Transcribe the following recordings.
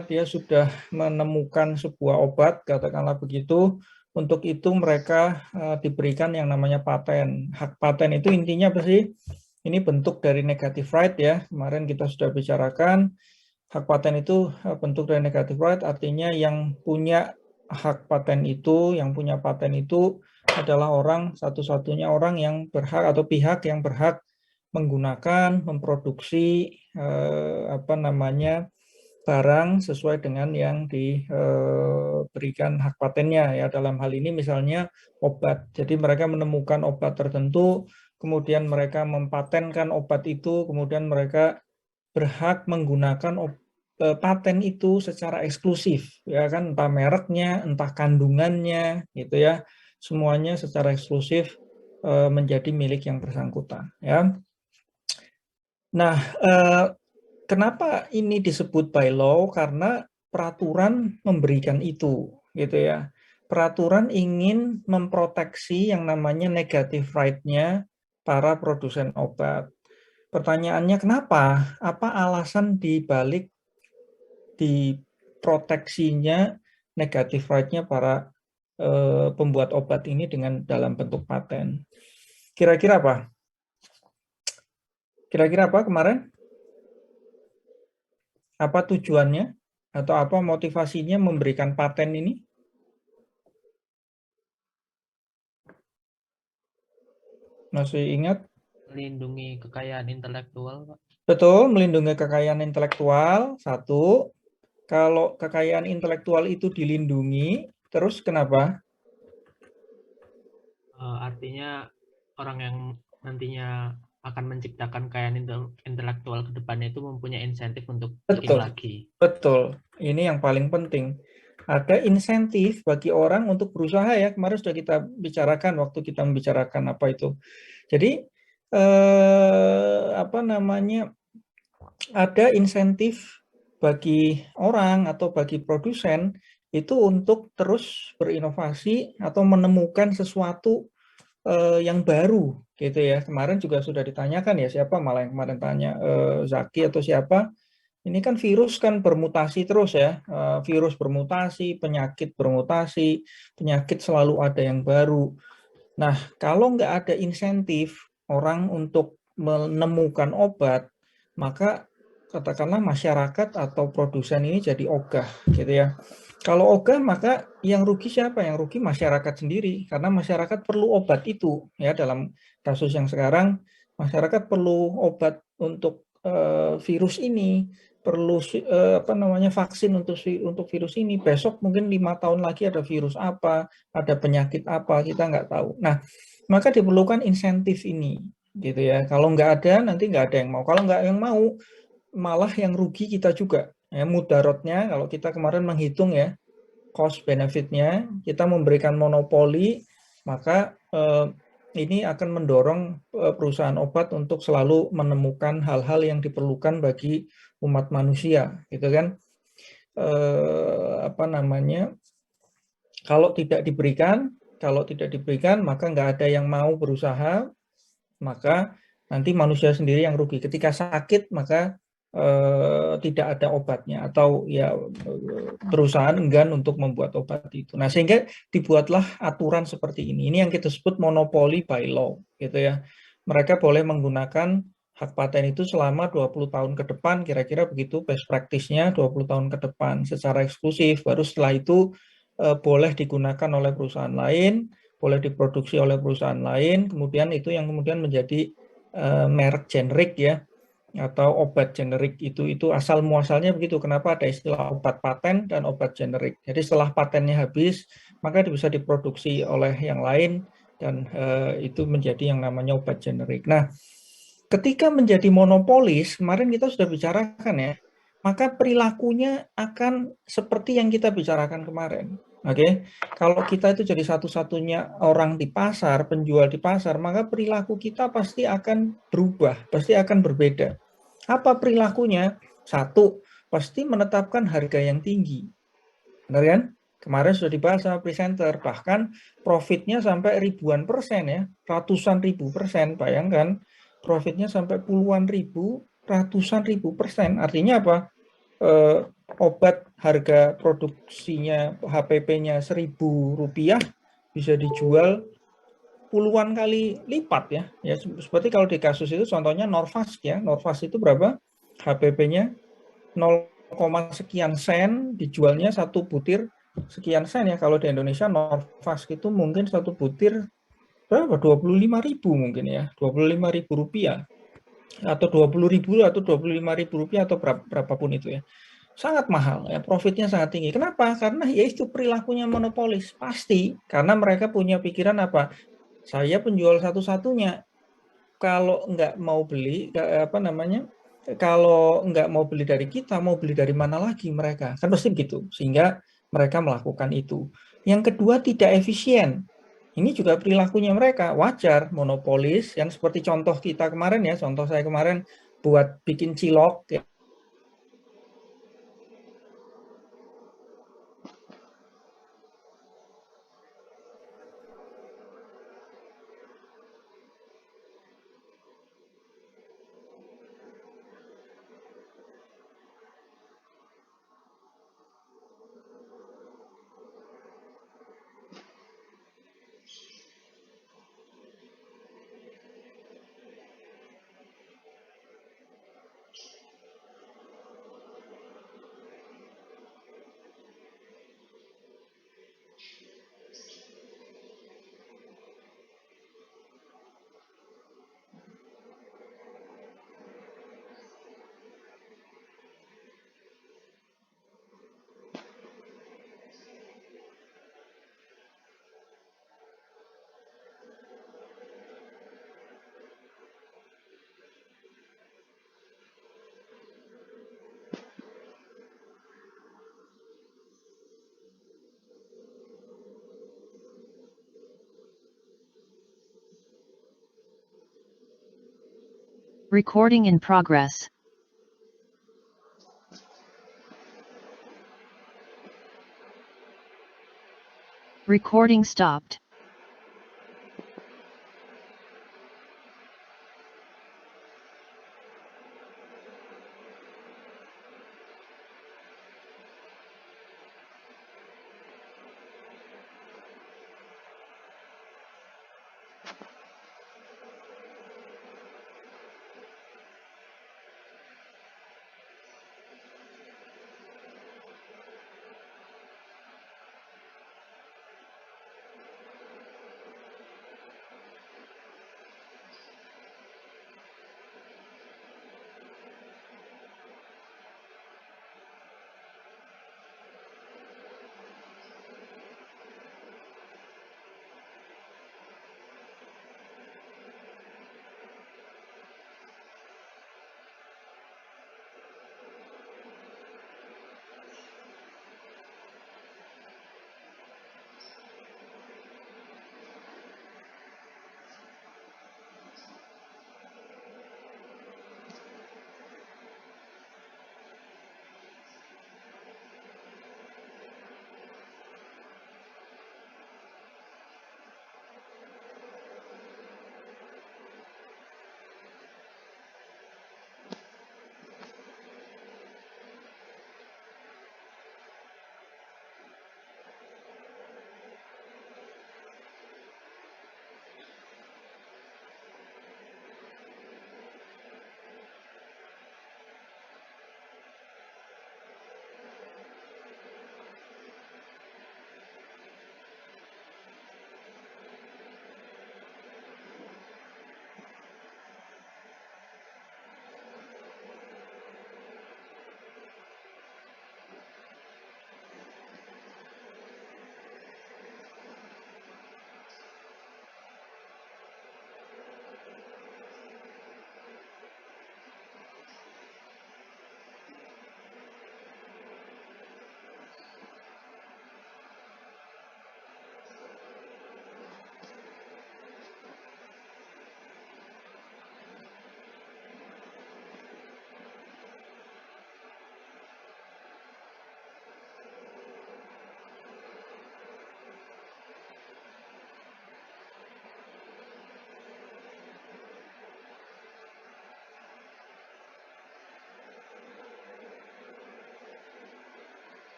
ketika dia sudah menemukan sebuah obat, katakanlah begitu, untuk itu mereka diberikan yang namanya paten. Hak paten itu intinya apa sih? Ini bentuk dari negative right ya. Kemarin kita sudah bicarakan, hak paten itu bentuk dari negative right, artinya yang punya hak paten itu, yang punya paten itu adalah orang, satu-satunya orang yang berhak atau pihak yang berhak menggunakan, memproduksi barang sesuai dengan yang diberikan hak patennya ya. Dalam hal ini misalnya obat. Jadi mereka menemukan obat tertentu, kemudian mereka mempatenkan obat itu, kemudian mereka berhak menggunakan paten itu secara eksklusif ya kan, entah mereknya, entah kandungannya gitu ya. Semuanya secara eksklusif menjadi milik yang bersangkutan ya. Nah, kenapa ini disebut by law? Karena peraturan memberikan itu, gitu ya. Peraturan ingin memproteksi yang namanya negative right-nya para produsen obat. Pertanyaannya kenapa? Apa alasan dibalik diproteksinya negative right-nya para pembuat obat ini dengan dalam bentuk paten? Kira-kira apa? Kira-kira apa kemarin? Apa tujuannya atau apa motivasinya memberikan paten ini? Masih ingat? Melindungi kekayaan intelektual, Pak. Betul, melindungi kekayaan intelektual. Satu, kalau kekayaan intelektual itu dilindungi, terus kenapa? Artinya orang yang nantinya akan menciptakan kekayaan intelektual ke depannya itu mempunyai insentif untuk bikin Betul, lagi. betul. Ini yang paling penting. Ada insentif bagi orang untuk berusaha ya. Kemarin sudah kita bicarakan waktu kita membicarakan apa itu. Jadi ada insentif bagi orang atau bagi produsen itu untuk terus berinovasi atau menemukan sesuatu yang baru gitu ya. Kemarin juga sudah ditanyakan ya, siapa malah yang kemarin tanya, Zaki atau siapa. Ini kan virus kan bermutasi terus ya, virus bermutasi, penyakit bermutasi, penyakit selalu ada yang baru. Nah, kalau nggak ada insentif orang untuk menemukan obat, maka katakanlah masyarakat atau produsen ini jadi ogah gitu ya. Kalau ogah maka yang rugi siapa? Yang rugi masyarakat sendiri, karena masyarakat perlu obat itu ya. Dalam kasus yang sekarang masyarakat perlu obat untuk virus ini, perlu vaksin untuk virus ini. Besok mungkin 5 tahun lagi ada virus apa, ada penyakit apa, kita nggak tahu. Nah, maka diperlukan insentif ini gitu ya. Kalau nggak ada nanti nggak ada yang mau. Kalau nggak yang mau malah yang rugi kita juga ya. Mudaratnya kalau kita kemarin menghitung ya, cost benefitnya, kita memberikan monopoli, maka ini akan mendorong perusahaan obat untuk selalu menemukan hal-hal yang diperlukan bagi umat manusia gitu kan. Kalau tidak diberikan maka nggak ada yang mau berusaha, maka nanti manusia sendiri yang rugi. Ketika sakit maka tidak ada obatnya, atau ya perusahaan enggan untuk membuat obat itu. Nah, sehingga dibuatlah aturan seperti ini. Ini yang kita sebut monopoli by law gitu ya. Mereka boleh menggunakan hak paten itu selama 20 tahun ke depan, kira-kira begitu best practice-nya, 20 tahun ke depan secara eksklusif. Baru setelah itu boleh digunakan oleh perusahaan lain, boleh diproduksi oleh perusahaan lain, kemudian itu yang kemudian menjadi merek generik ya, atau obat generik. Itu asal muasalnya begitu. Kenapa ada istilah obat paten dan obat generik? Jadi setelah patennya habis, maka bisa diproduksi oleh yang lain dan itu menjadi yang namanya obat generik. Nah, ketika menjadi monopolis, kemarin kita sudah bicarakan ya, maka perilakunya akan seperti yang kita bicarakan kemarin. Oke, kalau kita itu jadi satu-satunya orang di pasar, penjual di pasar, maka perilaku kita pasti akan berubah, pasti akan berbeda. Apa perilakunya? Satu, pasti menetapkan harga yang tinggi. Benar kan? Kemarin sudah dibahas sama presenter, bahkan profitnya sampai ribuan persen ya, ratusan ribu persen. Bayangkan, profitnya sampai puluhan ribu, ratusan ribu persen. Artinya apa? Obat harga produksinya HPP-nya Rp1.000 bisa dijual puluhan kali lipat ya. Ya seperti kalau di kasus itu contohnya Norvasc ya. Norvasc itu berapa? HPP-nya 0, sekian sen, dijualnya satu butir sekian sen ya. Kalau di Indonesia Norvasc itu mungkin satu butir berapa? 25.000 mungkin ya. Rp25.000 atau 20.000 atau Rp25.000 atau berapapun itu ya. Sangat mahal ya, profitnya sangat tinggi. Kenapa? Karena ya itu perilakunya monopolis. Pasti karena mereka punya pikiran apa? Saya penjual satu-satunya. Kalau nggak mau beli apa namanya? Kalau nggak mau beli dari kita, mau beli dari mana lagi mereka? Kan pasti begitu. Sehingga mereka melakukan itu. Yang kedua, tidak efisien. Ini juga perilakunya mereka wajar, monopolis yang seperti contoh kita kemarin ya, contoh saya kemarin buat bikin cilok ya. Recording in progress. Recording stopped.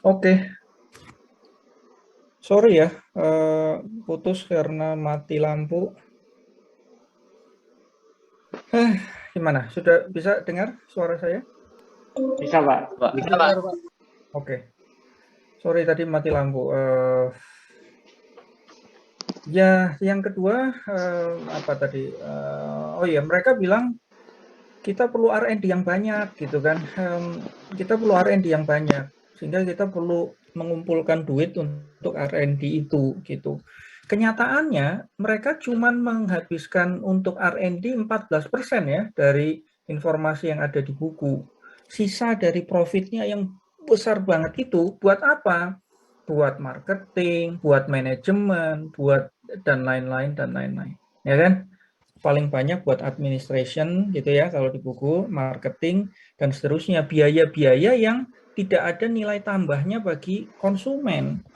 Oke, sorry ya, putus karena mati lampu. Gimana? Sudah bisa dengar suara saya? Bisa, Pak. Bisa, Pak. Oke, sorry tadi mati lampu. Ya, yang kedua apa tadi? Oh ya, mereka bilang kita perlu R&D yang banyak gitu kan. Kita perlu R&D yang banyak sehingga kita perlu mengumpulkan duit untuk R&D itu gitu. Kenyataannya mereka cuma menghabiskan untuk R&D 14% ya dari informasi yang ada di buku. Sisa dari profitnya yang besar banget itu buat apa? Buat marketing, buat manajemen, buat dan lain-lain dan lain-lain. Ya kan? Paling banyak buat administration gitu ya kalau di buku, marketing dan seterusnya, biaya-biaya yang tidak ada nilai tambahnya bagi konsumen.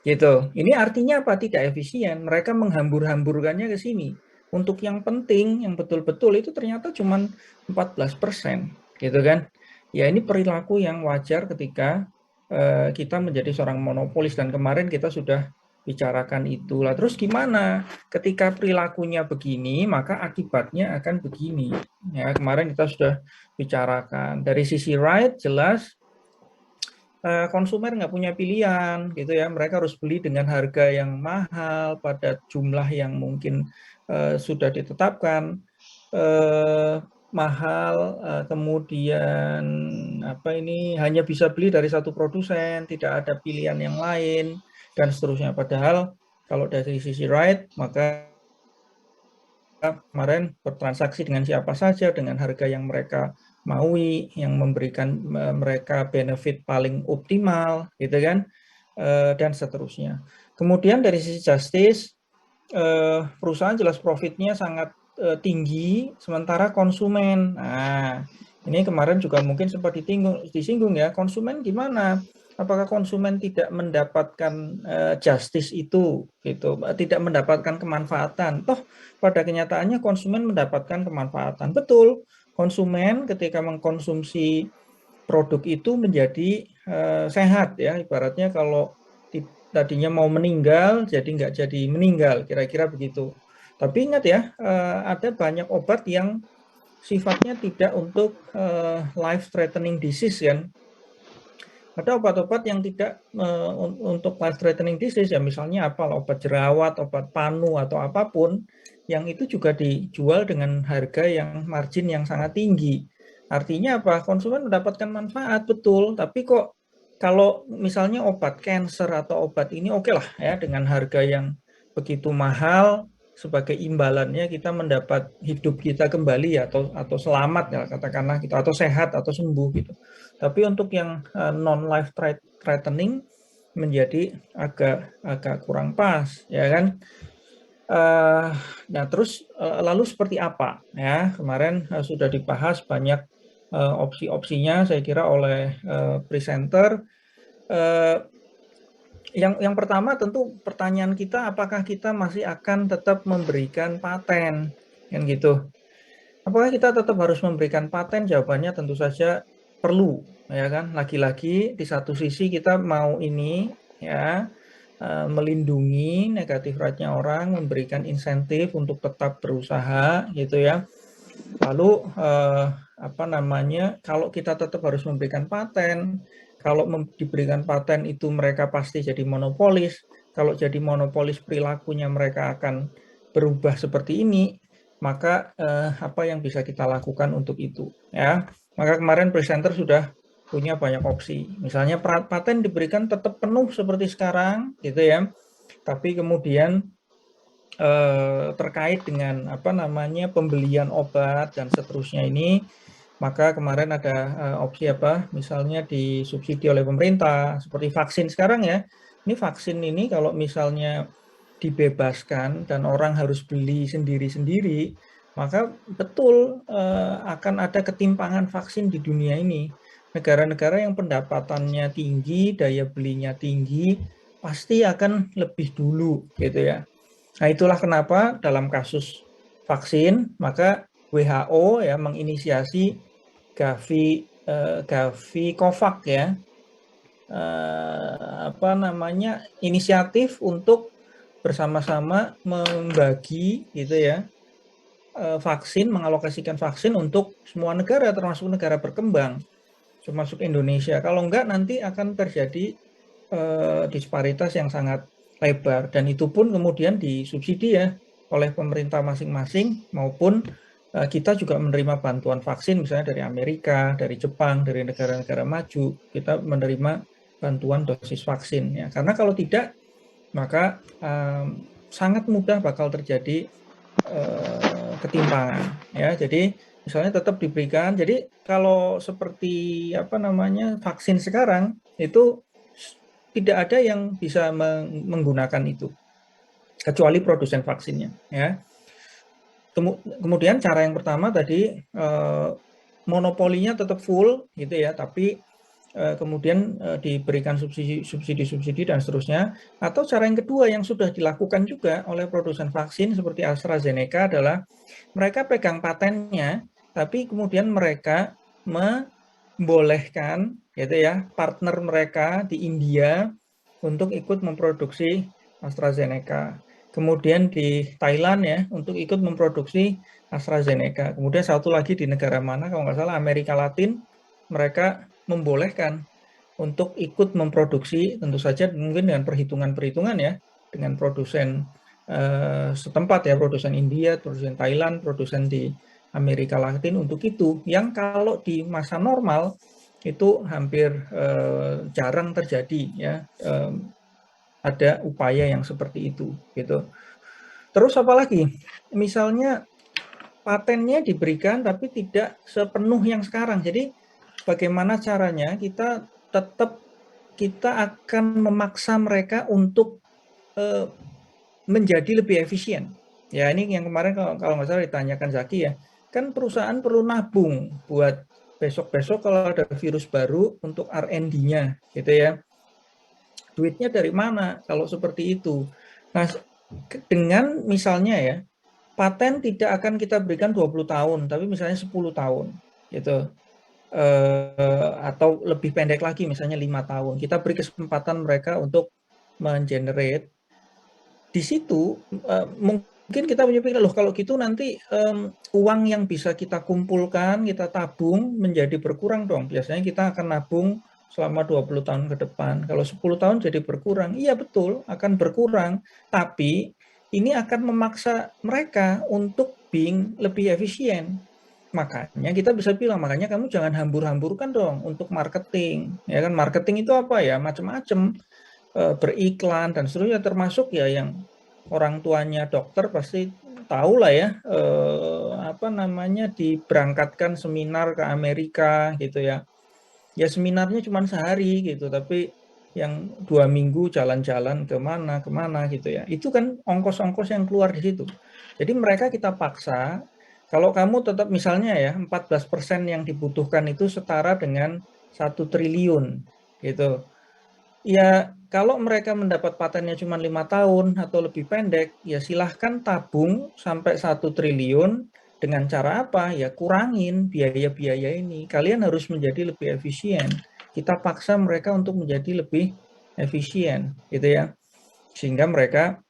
Gitu. Ini artinya apa? Tidak efisien. Mereka menghambur-hamburkannya ke sini. Untuk yang penting, yang betul-betul itu ternyata cuma 14%, gitu kan? Ya ini perilaku yang wajar ketika kita menjadi seorang monopolis, dan kemarin kita sudah bicarakan itu. Lah terus gimana? Ketika perilakunya begini, maka akibatnya akan begini. Ya, kemarin kita sudah bicarakan. Dari sisi right jelas konsumen nggak punya pilihan gitu ya, mereka harus beli dengan harga yang mahal pada jumlah yang mungkin sudah ditetapkan mahal, kemudian apa ini hanya bisa beli dari satu produsen, tidak ada pilihan yang lain dan seterusnya. Padahal kalau dari sisi right, maka kemarin bertransaksi dengan siapa saja dengan harga yang mereka maui, yang memberikan mereka benefit paling optimal gitu kan, dan seterusnya. Kemudian dari sisi justice, perusahaan jelas profitnya sangat tinggi, sementara konsumen, nah ini kemarin juga mungkin sempat disinggung ya, konsumen gimana? Apakah konsumen tidak mendapatkan justice itu, gitu, tidak mendapatkan kemanfaatan? Toh pada kenyataannya konsumen mendapatkan kemanfaatan. Betul, konsumen ketika mengkonsumsi produk itu menjadi sehat ya, ibaratnya kalau tadinya mau meninggal jadi nggak jadi meninggal, kira-kira begitu. Tapi ingat ya, ada banyak obat yang sifatnya tidak untuk life threatening disease kan. Ada obat-obat yang tidak untuk life threatening disease ya, misalnya apa, obat jerawat, obat panu atau apapun, yang itu juga dijual dengan harga yang margin yang sangat tinggi. Artinya apa? Konsumen mendapatkan manfaat betul, tapi kok kalau misalnya obat cancer atau obat ini oke lah ya dengan harga yang begitu mahal, sebagai imbalannya kita mendapat hidup kita kembali atau selamat ya katakanlah gitu, atau sehat atau sembuh gitu. Tapi untuk yang non life threatening menjadi agak kurang pas ya kan. Nah terus lalu seperti apa ya, kemarin sudah dibahas banyak opsi-opsinya saya kira oleh presenter. Yang pertama tentu pertanyaan kita, apakah kita masih akan tetap memberikan paten kan gitu. Apakah kita tetap harus memberikan paten? Jawabannya tentu saja perlu ya kan. Lagi-lagi di satu sisi kita mau ini ya melindungi negatif rate-nya orang, memberikan insentif untuk tetap berusaha gitu ya. Lalu apa namanya, kalau kita tetap harus memberikan paten, kalau diberikan paten itu mereka pasti jadi monopolis. Kalau jadi monopolis perilakunya mereka akan berubah seperti ini, maka apa yang bisa kita lakukan untuk itu ya. Maka kemarin presenter sudah punya banyak opsi. Misalnya paten diberikan tetap penuh seperti sekarang gitu ya. Tapi kemudian terkait dengan apa namanya pembelian obat dan seterusnya ini, maka kemarin ada opsi apa, misalnya disubsidi oleh pemerintah seperti vaksin sekarang ya. Ini vaksin ini kalau misalnya dibebaskan dan orang harus beli sendiri-sendiri, maka betul akan ada ketimpangan vaksin di dunia ini. Negara-negara yang pendapatannya tinggi, daya belinya tinggi, pasti akan lebih dulu gitu ya. Nah itulah kenapa dalam kasus vaksin maka WHO ya menginisiasi Gavi COVAX ya, inisiatif untuk bersama-sama membagi gitu ya vaksin, mengalokasikan vaksin untuk semua negara termasuk negara berkembang, termasuk Indonesia. Kalau enggak nanti akan terjadi disparitas yang sangat lebar, dan itu pun kemudian disubsidi ya oleh pemerintah masing-masing, maupun kita juga menerima bantuan vaksin misalnya dari Amerika, dari Jepang, dari negara-negara maju, kita menerima bantuan dosis vaksin ya. Karena kalau tidak maka sangat mudah bakal terjadi ketimpangan ya. Jadi misalnya tetap diberikan. Jadi kalau seperti vaksin sekarang itu tidak ada yang bisa menggunakan itu kecuali produsen vaksinnya ya. Kemudian cara yang pertama tadi monopolinya tetap full gitu ya, tapi kemudian diberikan subsidi dan seterusnya. Atau cara yang kedua yang sudah dilakukan juga oleh produsen vaksin seperti AstraZeneca adalah mereka pegang patennya, tapi kemudian mereka membolehkan gitu ya partner mereka di India untuk ikut memproduksi AstraZeneca. Kemudian di Thailand ya untuk ikut memproduksi AstraZeneca. Kemudian satu lagi di negara mana kalau nggak salah Amerika Latin, mereka membolehkan untuk ikut memproduksi, tentu saja mungkin dengan perhitungan-perhitungan ya dengan produsen setempat ya, produsen India, produsen Thailand, produsen di Amerika Latin untuk itu, yang kalau di masa normal itu hampir jarang terjadi ya, ada upaya yang seperti itu gitu. Terus apalagi misalnya patennya diberikan tapi tidak sepenuh yang sekarang. Jadi bagaimana caranya kita akan memaksa mereka untuk menjadi lebih efisien. Ya ini yang kemarin kalau nggak salah ditanyakan Zaki ya, kan perusahaan perlu nabung buat besok-besok kalau ada virus baru untuk R&D-nya gitu ya. Duitnya dari mana kalau seperti itu? Nah, dengan misalnya ya, paten tidak akan kita berikan 20 tahun, tapi misalnya 10 tahun gitu. Atau lebih pendek lagi misalnya 5 tahun. Kita beri kesempatan mereka untuk mengenerate. Di situ mungkin kita berpikir loh kalau gitu nanti uang yang bisa kita kumpulkan, kita tabung menjadi berkurang dong. Biasanya kita akan nabung selama 20 tahun ke depan. Kalau 10 tahun jadi berkurang. Iya betul, akan berkurang. Tapi ini akan memaksa mereka untuk being lebih efisien. Makanya kita bisa bilang, makanya kamu jangan hambur-hamburkan dong untuk marketing. Ya kan, marketing itu apa ya? Macam-macam. Beriklan dan seterusnya, termasuk ya yang orang tuanya dokter pasti tahu lah ya, diberangkatkan seminar ke Amerika gitu ya. Ya seminarnya cuma sehari gitu, tapi yang 2 minggu jalan-jalan kemana gitu ya. Itu kan ongkos-ongkos yang keluar di situ. Jadi mereka kita paksa, kalau kamu tetap misalnya ya 14% yang dibutuhkan itu setara dengan 1 triliun gitu. Ya kalau mereka mendapat patennya cuma 5 tahun atau lebih pendek, ya silahkan tabung sampai 1 triliun dengan cara apa? Ya kurangin biaya-biaya ini. Kalian harus menjadi lebih efisien. Kita paksa mereka untuk menjadi lebih efisien, gitu ya. Sehingga mereka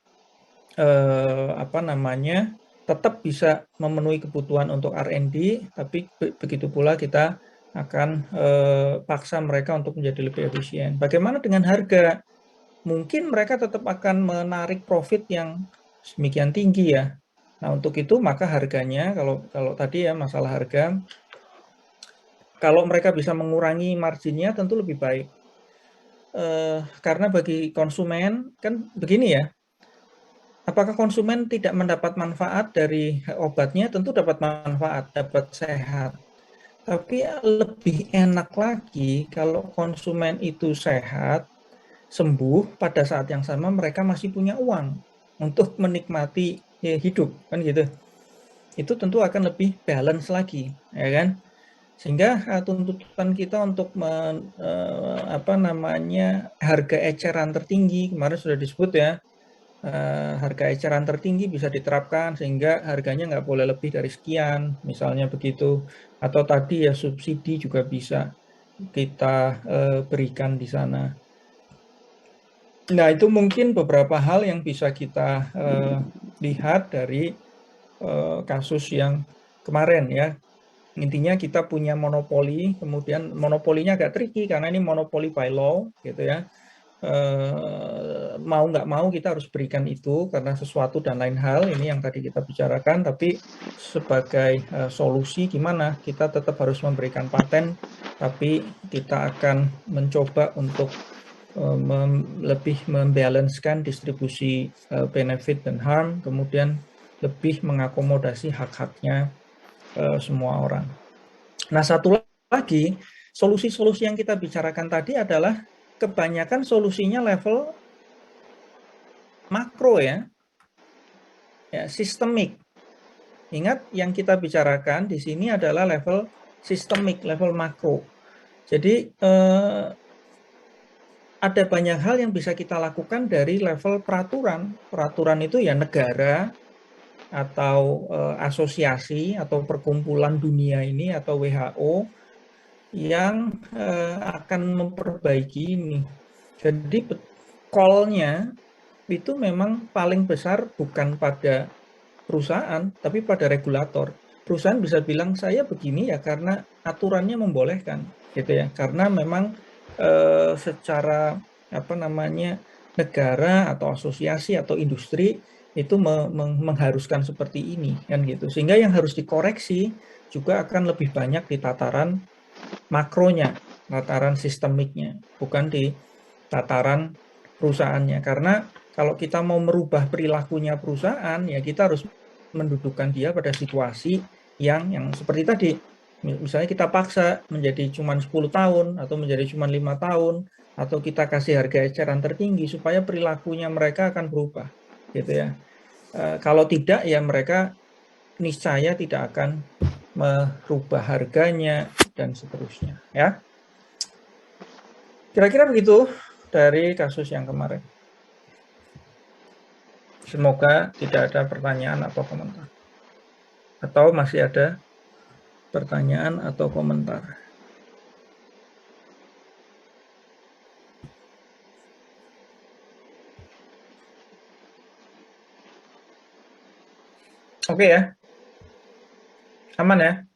tetap bisa memenuhi kebutuhan untuk R&D, tapi begitu pula kita akan paksa mereka untuk menjadi lebih efisien. Bagaimana dengan harga? Mungkin mereka tetap akan menarik profit yang demikian tinggi ya. Nah untuk itu maka harganya, kalau tadi ya masalah harga, kalau mereka bisa mengurangi marginnya tentu lebih baik. Karena bagi konsumen kan begini ya, apakah konsumen tidak mendapat manfaat dari obatnya? Tentu dapat manfaat, dapat sehat. Tapi lebih enak lagi kalau konsumen itu sehat, sembuh, pada saat yang sama mereka masih punya uang untuk menikmati hidup, kan gitu. Itu tentu akan lebih balance lagi, ya kan? Sehingga tuntutan kita untuk harga eceran tertinggi, kemarin sudah disebut ya, harga eceran tertinggi bisa diterapkan sehingga harganya nggak boleh lebih dari sekian, misalnya begitu. Atau tadi ya subsidi juga bisa. kita berikan di sana. Nah, itu mungkin beberapa hal yang bisa kita lihat dari kasus yang kemarin ya. Intinya kita punya monopoli, kemudian monopolinya agak tricky karena ini monopoli by law gitu ya. Mau nggak mau kita harus berikan itu karena sesuatu dan lain hal, ini yang tadi kita bicarakan, tapi sebagai solusi gimana kita tetap harus memberikan paten, tapi kita akan mencoba untuk lebih membalancekan distribusi benefit dan harm, kemudian lebih mengakomodasi hak-haknya semua orang. Nah, satu lagi, solusi-solusi yang kita bicarakan tadi adalah kebanyakan solusinya level makro ya, sistemik. Ingat yang kita bicarakan di sini adalah level sistemik, level makro. Jadi ada banyak hal yang bisa kita lakukan dari level peraturan. Peraturan itu ya negara atau asosiasi atau perkumpulan dunia ini atau WHO yang akan memperbaiki ini. Jadi call-nya itu memang paling besar bukan pada perusahaan, tapi pada regulator. Perusahaan bisa bilang saya begini ya karena aturannya membolehkan, gitu ya. Karena memang secara apa namanya negara atau asosiasi atau industri itu mengharuskan seperti ini kan gitu. Sehingga yang harus dikoreksi juga akan lebih banyak di tataran makronya, tataran sistemiknya, bukan di tataran perusahaannya. Karena kalau kita mau merubah perilakunya perusahaan, ya kita harus mendudukkan dia pada situasi yang seperti tadi. Misalnya kita paksa menjadi cuma 10 tahun atau menjadi cuma 5 tahun atau kita kasih harga eceran tertinggi supaya perilakunya mereka akan berubah, gitu ya. Kalau tidak ya mereka niscaya tidak akan merubah harganya dan seterusnya ya. Kira-kira begitu dari kasus yang kemarin. Semoga tidak ada pertanyaan atau komentar. Atau masih ada pertanyaan atau komentar? Oke ya. Aman ya?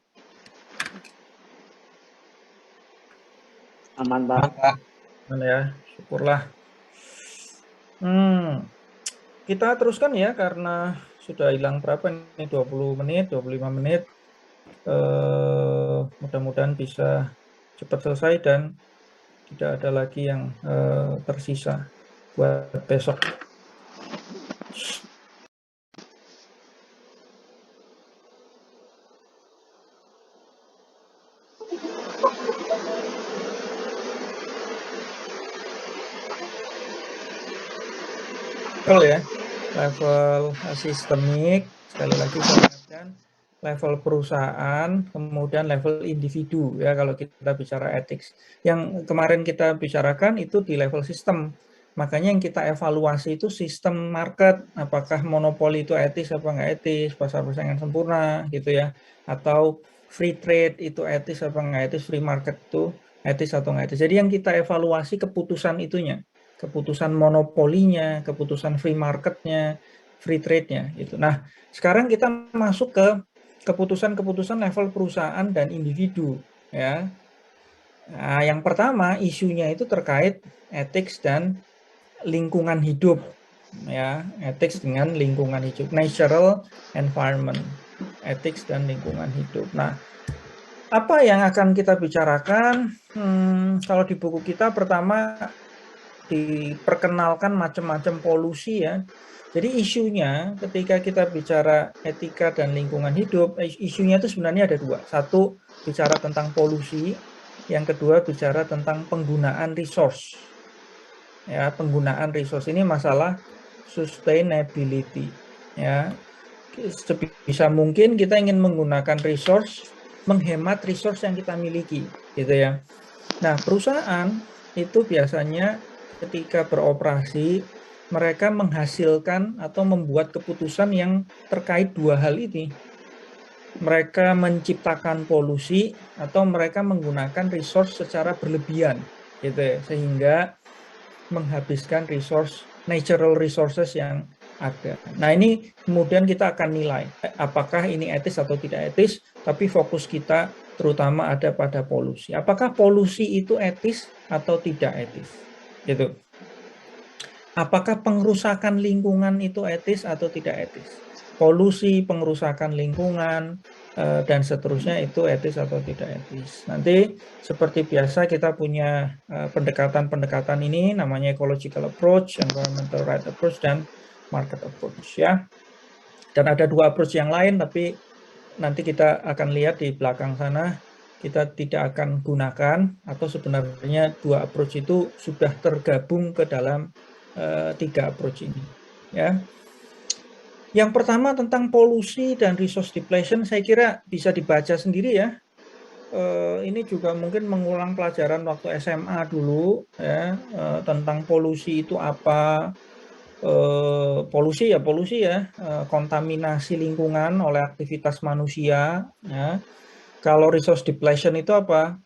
Aman, Pak. Aman ya, syukurlah. Kita teruskan ya karena sudah hilang berapa ini 20 menit, 25 menit. Mudah-mudahan bisa cepat selesai dan tidak ada lagi yang tersisa buat besok. Level ya, level sistemik, sekali lagi saya ingatkan, level perusahaan, kemudian level individu ya kalau kita bicara ethics. Yang kemarin kita bicarakan itu di level sistem. Makanya yang kita evaluasi itu sistem market, apakah monopoli itu etis apa nggak etis, pasar persaingan sempurna gitu ya, atau free trade itu etis apa nggak etis, free market itu etis atau nggak etis. Jadi yang kita evaluasi keputusan itunya, keputusan monopolinya, keputusan free marketnya, free trade-nya itu. Nah, sekarang kita masuk ke keputusan-keputusan level perusahaan dan individu ya. Nah, yang pertama isunya itu terkait ethics dan lingkungan hidup ya, ethics dengan lingkungan hidup, natural environment, ethics dan lingkungan hidup. Nah, apa yang akan kita bicarakan? Kalau di buku kita pertama diperkenalkan macam-macam polusi ya. Jadi isunya ketika kita bicara etika dan lingkungan hidup, isunya itu sebenarnya ada dua. Satu bicara tentang polusi, yang kedua bicara tentang penggunaan resource. Ya, penggunaan resource ini masalah sustainability. Ya, sebisa mungkin kita ingin menggunakan resource, menghemat resource yang kita miliki, gitu ya. Nah, perusahaan itu biasanya ketika beroperasi, mereka menghasilkan atau membuat keputusan yang terkait dua hal ini. mereka menciptakan polusi atau mereka menggunakan resource secara berlebihan gitu ya, sehingga menghabiskan natural resources yang ada. Nah, ini kemudian kita akan nilai apakah ini etis atau tidak etis, tapi fokus kita terutama ada pada polusi. Apakah polusi itu etis atau tidak etis? Gitu. Apakah pengerusakan lingkungan itu etis atau tidak etis? Polusi, pengerusakan lingkungan, dan seterusnya itu etis atau tidak etis. Nanti seperti biasa kita punya pendekatan-pendekatan ini, namanya ecological approach, environmental right approach, dan market approach ya. Dan ada 2 approach yang lain, tapi nanti kita akan lihat di belakang sana, kita tidak akan gunakan, atau sebenarnya 2 approach itu sudah tergabung ke dalam 3 approach ini ya. Yang pertama tentang polusi dan resource depletion, saya kira bisa dibaca sendiri ya. Ini juga mungkin mengulang pelajaran waktu SMA dulu ya, tentang polusi itu apa. Polusi ya, kontaminasi lingkungan oleh aktivitas manusia ya. Kalau resource depletion itu apa?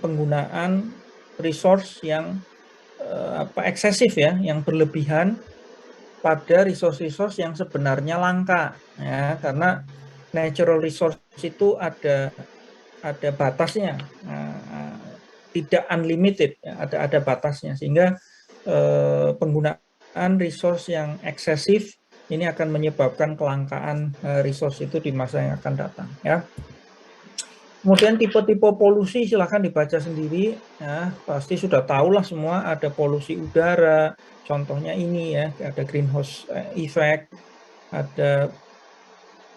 Penggunaan resource yang eksesif ya, yang berlebihan pada resource-resource yang sebenarnya langka ya, karena natural resource itu ada batasnya, tidak unlimited ya, ada batasnya, sehingga penggunaan resource yang eksesif ini akan menyebabkan kelangkaan resource itu di masa yang akan datang ya. Kemudian tipe-tipe polusi silahkan dibaca sendiri ya, pasti sudah tahu lah semua, ada polusi udara, contohnya ini ya, ada greenhouse effect, ada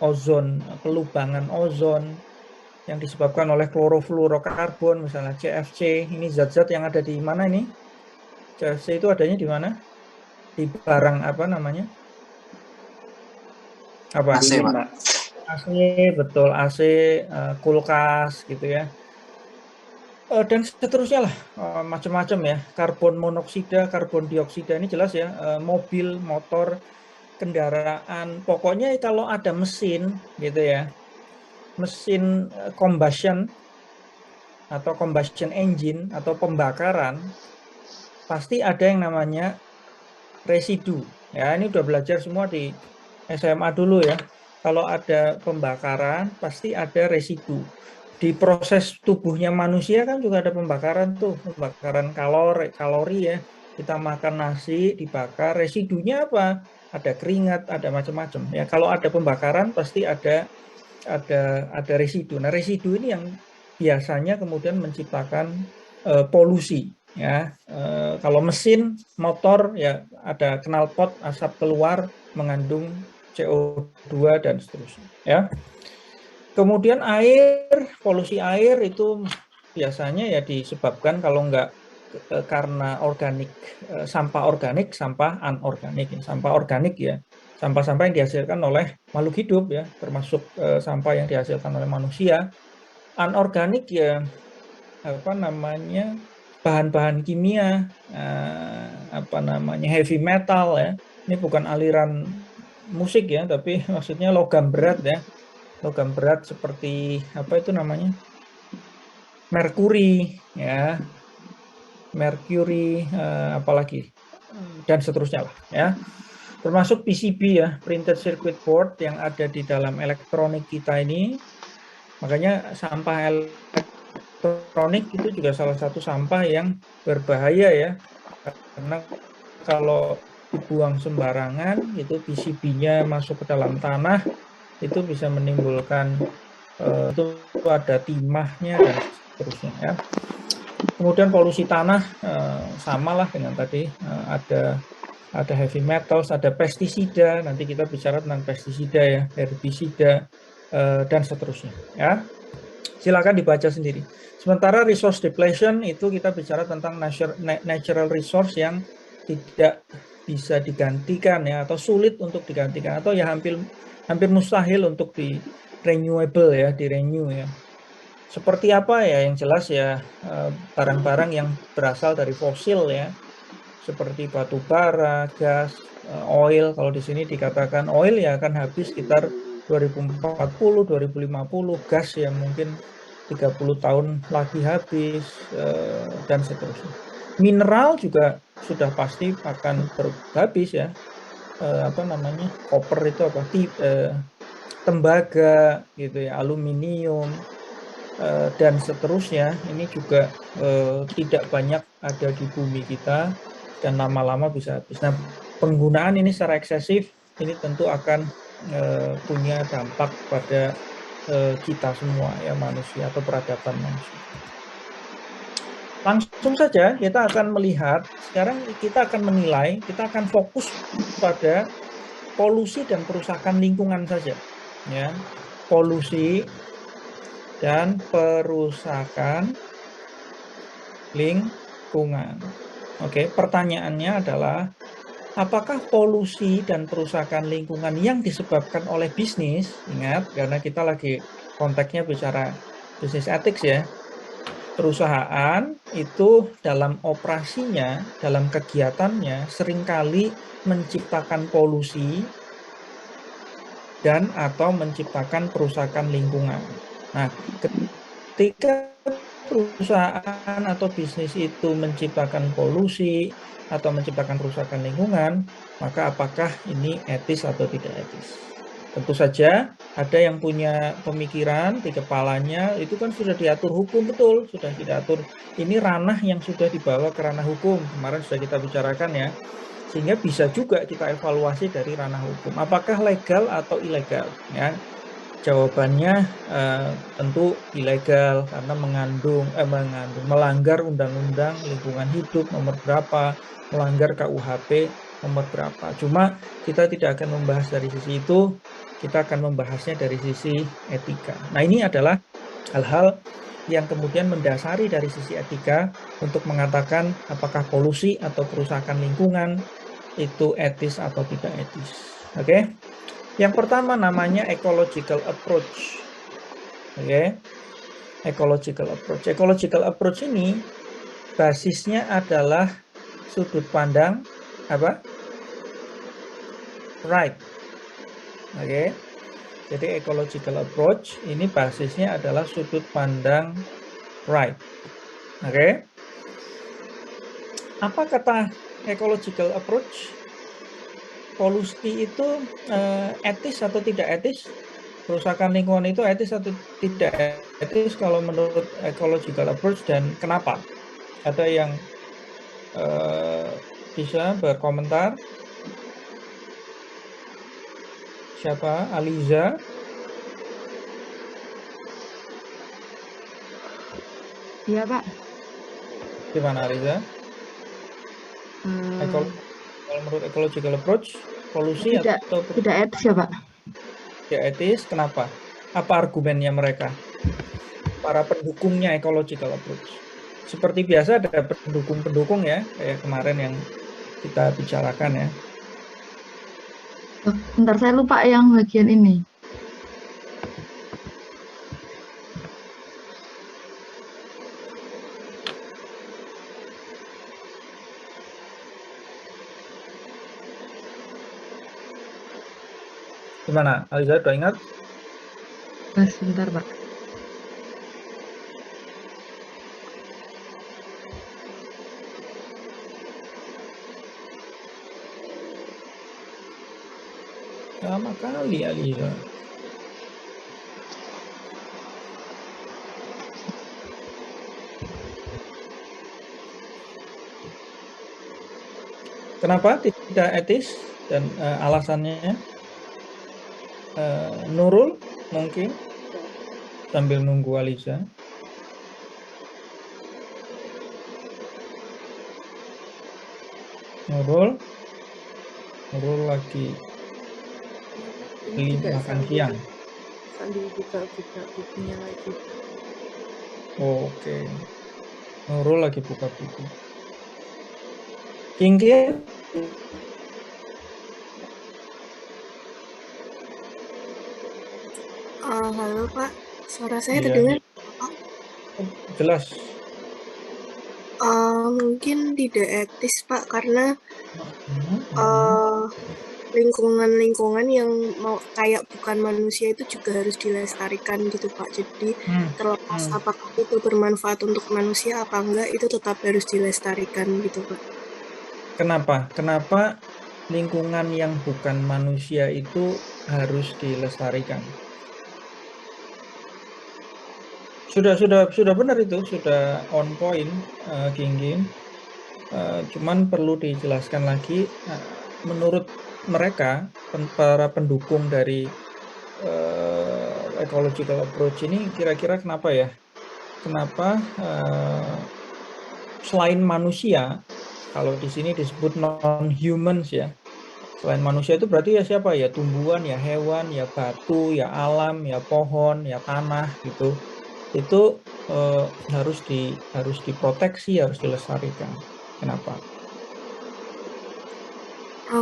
ozon, pelubangan ozon yang disebabkan oleh klorofluorokarbon, misalnya CFC. Ini zat-zat yang ada di mana ini? CFC itu adanya di mana? Di barang apa namanya? Apa? AC, Pak. AC, betul, AC, kulkas gitu ya. Dan seterusnya lah, macam-macam ya, karbon monoksida, karbon dioksida, ini jelas ya, mobil, motor, kendaraan, pokoknya kalau ada mesin gitu ya, mesin combustion atau combustion engine atau pembakaran, pasti ada yang namanya residu ya. Ini udah belajar semua di SMA dulu ya, kalau ada pembakaran pasti ada residu. Di proses tubuhnya manusia kan juga ada pembakaran tuh, pembakaran kalori ya. Kita makan nasi dibakar, residunya apa? Ada keringat, ada macam-macam ya. Kalau ada pembakaran pasti ada residu. Nah, residu ini yang biasanya kemudian menciptakan polusi ya. Kalau mesin motor ya ada knalpot, asap keluar mengandung CO2 dan seterusnya ya. Kemudian air, polusi air itu biasanya ya disebabkan kalau enggak karena organik, sampah organik, sampah anorganik. Sampah organik ya, sampah-sampah yang dihasilkan oleh makhluk hidup ya, termasuk sampah yang dihasilkan oleh manusia. Anorganik ya apa namanya, bahan-bahan kimia, apa namanya, heavy metal ya. Ini bukan aliran musik ya, tapi maksudnya logam berat ya. Logam berat seperti apa itu namanya, merkuri ya, apalagi dan seterusnya lah ya, termasuk PCB ya, printed circuit board yang ada di dalam elektronik kita ini. Makanya sampah elektronik itu juga salah satu sampah yang berbahaya ya, karena kalau dibuang sembarangan itu PCB-nya masuk ke dalam tanah, itu bisa menimbulkan itu ada timahnya dan seterusnya ya. Kemudian polusi tanah sama lah dengan tadi, ada heavy metals, ada pestisida, nanti kita bicara tentang pestisida ya, herbisida dan seterusnya ya. Silakan dibaca sendiri. Sementara resource depletion itu kita bicara tentang natural resource yang tidak bisa digantikan ya, atau sulit untuk digantikan, atau ya hampir mustahil untuk di renewable ya, di renew ya. Seperti apa ya? Yang jelas ya barang-barang yang berasal dari fosil ya, seperti batu bara, gas, oil. Kalau di sini dikatakan oil ya akan habis sekitar 2040, 2050, gas yang mungkin 30 tahun lagi habis, dan seterusnya. Mineral juga sudah pasti akan habis ya. Koper itu apa? Tembaga gitu ya, aluminium, dan seterusnya. Ini juga tidak banyak ada di bumi kita dan lama-lama bisa habis. Nah, penggunaan ini secara eksesif ini tentu akan punya dampak pada kita semua ya, manusia atau peradaban manusia. Langsung saja kita akan melihat, sekarang kita akan menilai, kita akan fokus pada polusi dan perusakan lingkungan saja ya. Polusi dan perusakan lingkungan. Oke, pertanyaannya adalah apakah polusi dan perusakan lingkungan yang disebabkan oleh bisnis, ingat karena kita lagi konteksnya bicara bisnis ethics ya, perusahaan itu dalam operasinya, dalam kegiatannya seringkali menciptakan polusi dan atau menciptakan perusakan lingkungan. Nah, ketika perusahaan atau bisnis itu menciptakan polusi atau menciptakan perusakan lingkungan, maka apakah ini etis atau tidak etis? Tentu saja ada yang punya pemikiran di kepalanya, itu kan sudah diatur hukum, betul, sudah diatur. Ini ranah yang sudah dibawa ke ranah hukum, kemarin sudah kita bicarakan ya. Sehingga bisa juga kita evaluasi dari ranah hukum. Apakah legal atau ilegal? Ya, jawabannya tentu ilegal karena melanggar Undang-Undang Lingkungan Hidup nomor berapa, melanggar KUHP nomor berapa. Cuma kita tidak akan membahas dari sisi itu, kita akan membahasnya dari sisi etika. Nah, ini adalah hal-hal yang kemudian mendasari dari sisi etika untuk mengatakan apakah polusi atau kerusakan lingkungan itu etis atau tidak etis. Oke. Yang pertama namanya ecological approach. Oke. Ecological approach. Ecological approach ini basisnya adalah sudut pandang apa? Right. Oke. Jadi ecological approach ini basisnya adalah sudut pandang right. Oke. Apa kata ecological approach? Polusi itu etis atau tidak etis? Kerusakan lingkungan itu etis atau tidak etis kalau menurut ecological approach, dan kenapa? Ada yang bisa berkomentar? Siapa? Aliza? Iya, Pak. Gimana Aliza? Kalau menurut ecological approach, polusi atau tidak etis ya, Pak? Tidak etis, kenapa? Apa argumennya mereka? Para pendukungnya ecological approach. Seperti biasa ada pendukung-pendukung ya, kayak kemarin yang kita bicarakan ya. Bentar, saya lupa yang bagian ini. Gimana? Aliza, udah ingat? Sebentar, Pak. Sama kali Aliza. Kenapa tidak etis dan alasannya? Nurul mungkin sambil nunggu Aliza. Nurul lagi beli makan siang. Sambil buka bukunya lagi. Oke. Nurul lagi buka buku. Kingkir? Halo Pak, suara saya Iya. terdengar? Jelas. Mungkin tidak etis Pak, karena lingkungan-lingkungan yang mau kayak bukan manusia itu juga harus dilestarikan gitu Pak. Jadi terlepas apakah itu bermanfaat untuk manusia apa enggak, itu tetap harus dilestarikan gitu Pak. Kenapa? Kenapa lingkungan yang bukan manusia itu harus dilestarikan? Sudah benar itu, sudah on point, Gingging. Cuman perlu dijelaskan lagi, menurut mereka, para pendukung dari ecological approach ini kira-kira kenapa ya? Kenapa selain manusia, kalau di sini disebut non-humans ya, selain manusia itu berarti ya siapa ya? Tumbuhan, ya hewan, ya batu, ya alam, ya pohon, ya tanah gitu. Itu harus diproteksi, harus dilestarikan. Kenapa?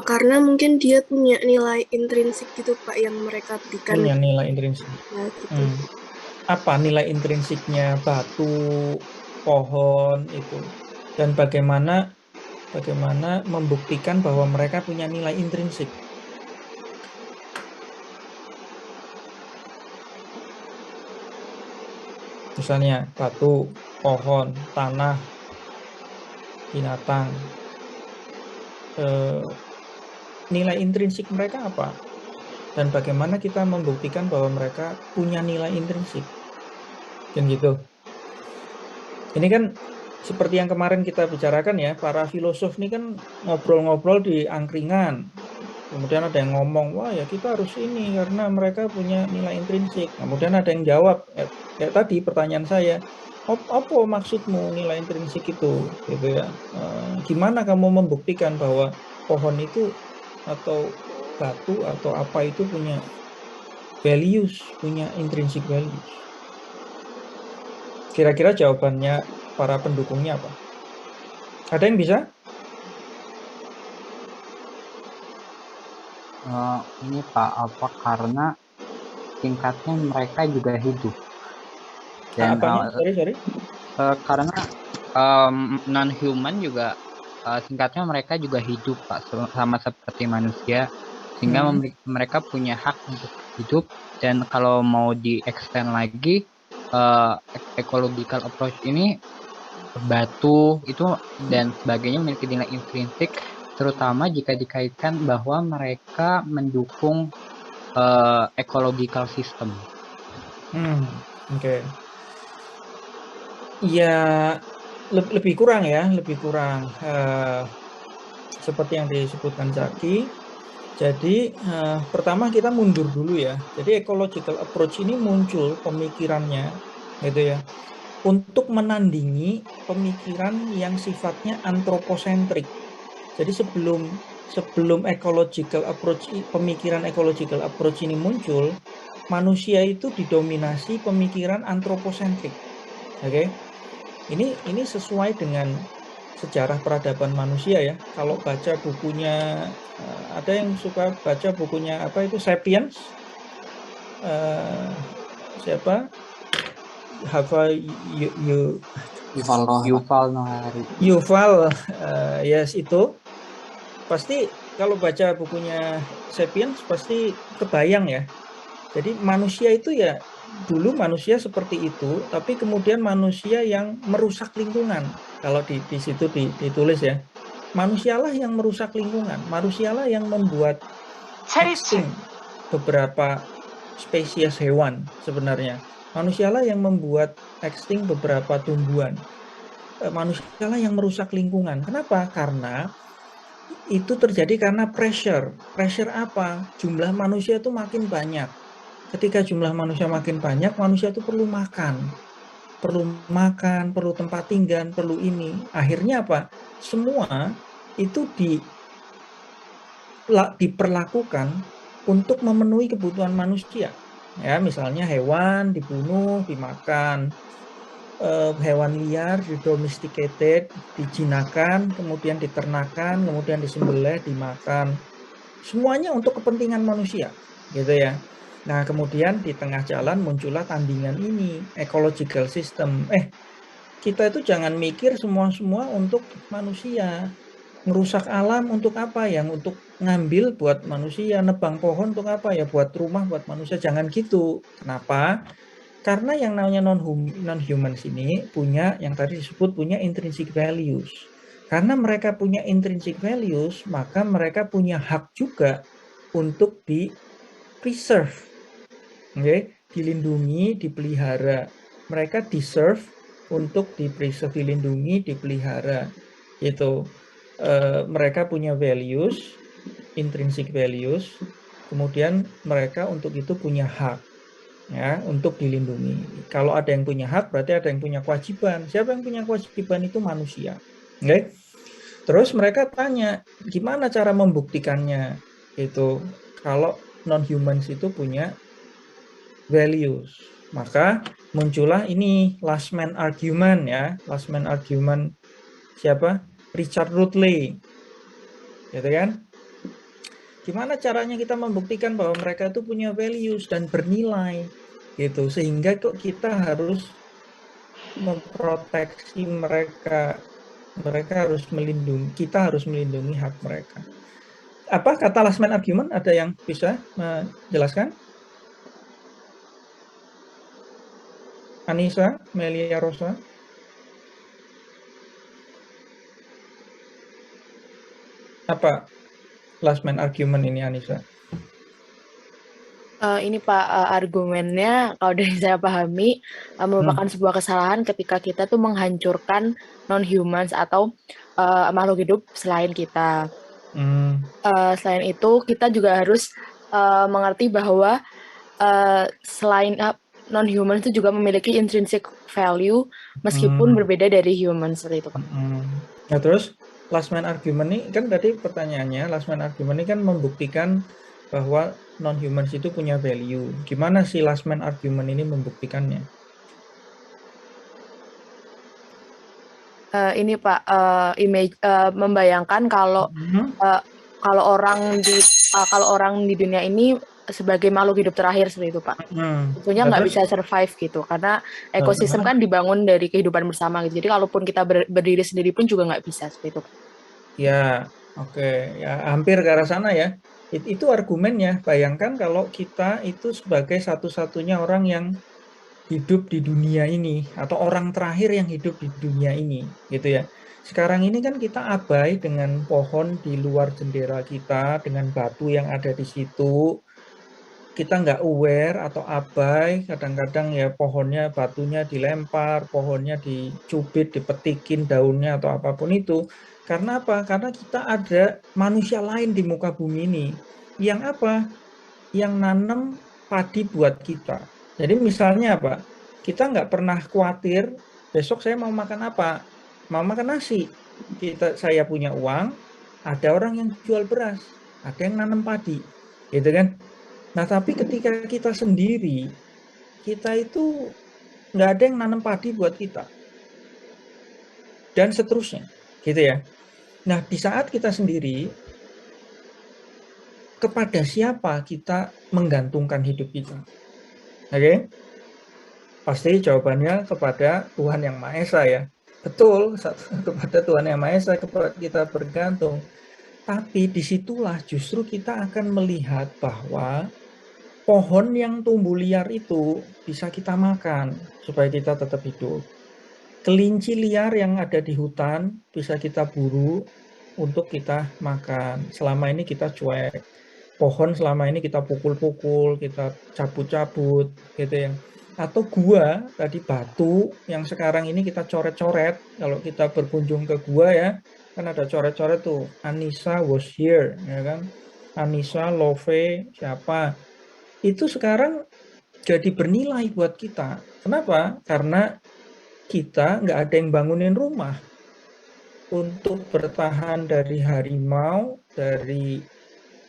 Karena mungkin dia punya nilai intrinsik gitu Pak yang mereka berikan. Punya nilai intrinsik. Ya, gitu. Apa nilai intrinsiknya batu, pohon itu? Dan bagaimana membuktikan bahwa mereka punya nilai intrinsik? Misalnya batu, pohon, tanah, binatang. Nilai intrinsik mereka apa? Dan bagaimana kita membuktikan bahwa mereka punya nilai intrinsik? Kan gitu. Ini kan seperti yang kemarin kita bicarakan ya, para filosof ini kan ngobrol-ngobrol di angkringan. Kemudian ada yang ngomong, wah ya kita harus ini karena mereka punya nilai intrinsik. Kemudian ada yang jawab, kayak tadi pertanyaan saya, apa maksudmu nilai intrinsik itu? Gitu ya. Gimana kamu membuktikan bahwa pohon itu atau batu atau apa itu punya values, punya intrinsic values? Kira-kira jawabannya para pendukungnya apa? Ada yang bisa? Ini Pak, apa karena tingkatnya mereka juga hidup. Dan Sorry. Karena non-human juga tingkatnya mereka juga hidup Pak, sama seperti manusia, sehingga mereka punya hak untuk hidup. Dan kalau mau di-extend lagi, ecological approach ini batu itu dan sebagainya memiliki nilai intrinsik, terutama jika dikaitkan bahwa mereka mendukung ecological system. Oke. Ya lebih kurang seperti yang disebutkan Zaki. Jadi pertama kita mundur dulu ya. Jadi ecological approach ini muncul pemikirannya gitu ya, untuk menandingi pemikiran yang sifatnya antroposentrik. Jadi sebelum ecological approach, pemikiran ecological approach ini muncul, manusia itu didominasi pemikiran antroposentrik. Oke. Ini sesuai dengan sejarah peradaban manusia ya. Kalau baca bukunya, ada yang suka baca bukunya apa itu Sapiens, siapa? Yuval, yes, itu pasti kalau baca bukunya Sapiens pasti kebayang ya. Jadi manusia itu ya dulu manusia seperti itu, tapi kemudian manusia yang merusak lingkungan. Kalau di situ ditulis ya, manusialah yang merusak lingkungan, manusialah yang membuat extinct beberapa spesies hewan sebenarnya. Manusialah yang membuat extinct beberapa tumbuhan. Manusialah yang merusak lingkungan. Kenapa? Karena itu terjadi karena pressure. Pressure apa? Jumlah manusia itu makin banyak. Ketika jumlah manusia makin banyak, manusia itu perlu makan, perlu tempat tinggal, perlu ini. Akhirnya apa? Semua itu diperlakukan untuk memenuhi kebutuhan manusia. Ya, misalnya hewan dibunuh, dimakan, hewan liar didomesticated, dijinakan, kemudian diternakan, kemudian disembelih, dimakan. Semuanya untuk kepentingan manusia, gitu ya. Nah, kemudian di tengah jalan muncullah tandingan ini, ecological system. Kita itu jangan mikir semua untuk manusia. Ngerusak alam untuk apa? Yang untuk ngambil buat manusia, nebang pohon untuk apa? Ya buat rumah, buat manusia. Jangan gitu. Kenapa? Karena yang namanya non-humans ini punya, yang tadi disebut punya intrinsic values. Karena mereka punya intrinsic values, maka mereka punya hak juga untuk di-preserve. Okay? Dilindungi, dipelihara. Mereka deserve untuk di-preserve, dilindungi, dipelihara. Gitu. Mereka punya values, intrinsic values, kemudian mereka untuk itu punya hak, ya, untuk dilindungi. Kalau ada yang punya hak, berarti ada yang punya kewajiban. Siapa yang punya kewajiban? Itu manusia. Okay? Terus mereka tanya, gimana cara membuktikannya? Itu kalau non-humans itu punya values, maka muncullah ini last man argument, ya. Last man argument siapa? Richard Rutledge, gitu kan? Gimana caranya kita membuktikan bahwa mereka itu punya values dan bernilai, gitu, sehingga kok kita harus memproteksi mereka, mereka harus melindungi, kita harus melindungi hak mereka. Apa kata last man argument? Ada yang bisa menjelaskan? Anissa, Melia Rosa? Apa last man argument ini, Anissa? Ini Pak, argumennya kalau dari saya pahami merupakan sebuah kesalahan ketika kita tuh menghancurkan non-humans atau makhluk hidup selain kita. Selain itu kita juga harus mengerti bahwa selain non-human itu juga memiliki intrinsic value meskipun berbeda dari human, seperti itu Pak. Nah terus last man argument ini kan tadi pertanyaannya, last man argument ini kan membuktikan bahwa non-humans itu punya value. Gimana sih last man argument ini membuktikannya? Ini Pak, membayangkan kalau kalau orang di dunia ini sebagai makhluk hidup terakhir, seperti itu Pak. Tentunya nggak bisa survive gitu, karena ekosistem kan dibangun dari kehidupan bersama gitu. Jadi kalaupun kita berdiri sendiri pun juga nggak bisa, seperti itu. Ya, oke. Ya, hampir ke arah sana ya. Itu argumennya. Bayangkan kalau kita itu sebagai satu-satunya orang yang hidup di dunia ini, atau orang terakhir yang hidup di dunia ini, gitu ya. Sekarang ini kan kita abai dengan pohon di luar jendela kita, dengan batu yang ada di situ. Kita nggak aware atau abai, kadang-kadang ya pohonnya, batunya dilempar, pohonnya dicubit, dipetikin daunnya atau apapun itu. Karena apa? Karena kita ada manusia lain di muka bumi ini yang apa? Yang nanam padi buat kita. Jadi misalnya apa? Kita nggak pernah khawatir besok saya mau makan apa? Mau makan nasi. Saya punya uang, ada orang yang jual beras, ada yang nanam padi, gitu kan? Nah tapi ketika kita sendiri, kita itu nggak ada yang nanam padi buat kita, dan seterusnya, gitu ya. Nah di saat kita sendiri, kepada siapa kita menggantungkan hidup kita? Oke? Pasti jawabannya kepada Tuhan Yang Maha Esa ya. Betul, kepada Tuhan Yang Maha Esa kita bergantung. Tapi disitulah justru kita akan melihat bahwa pohon yang tumbuh liar itu bisa kita makan supaya kita tetap hidup. Kelinci liar yang ada di hutan bisa kita buru untuk kita makan. Selama ini kita cuek. Pohon selama ini kita pukul-pukul, kita cabut-cabut, gitu ya. Atau gua, tadi batu yang sekarang ini kita coret-coret. Kalau kita berkunjung ke gua ya, kan ada coret-coret tuh. Anissa was here, ya kan? Anissa, Love, siapa? Itu sekarang jadi bernilai buat kita. Kenapa? Karena kita nggak ada yang bangunin rumah untuk bertahan dari harimau, dari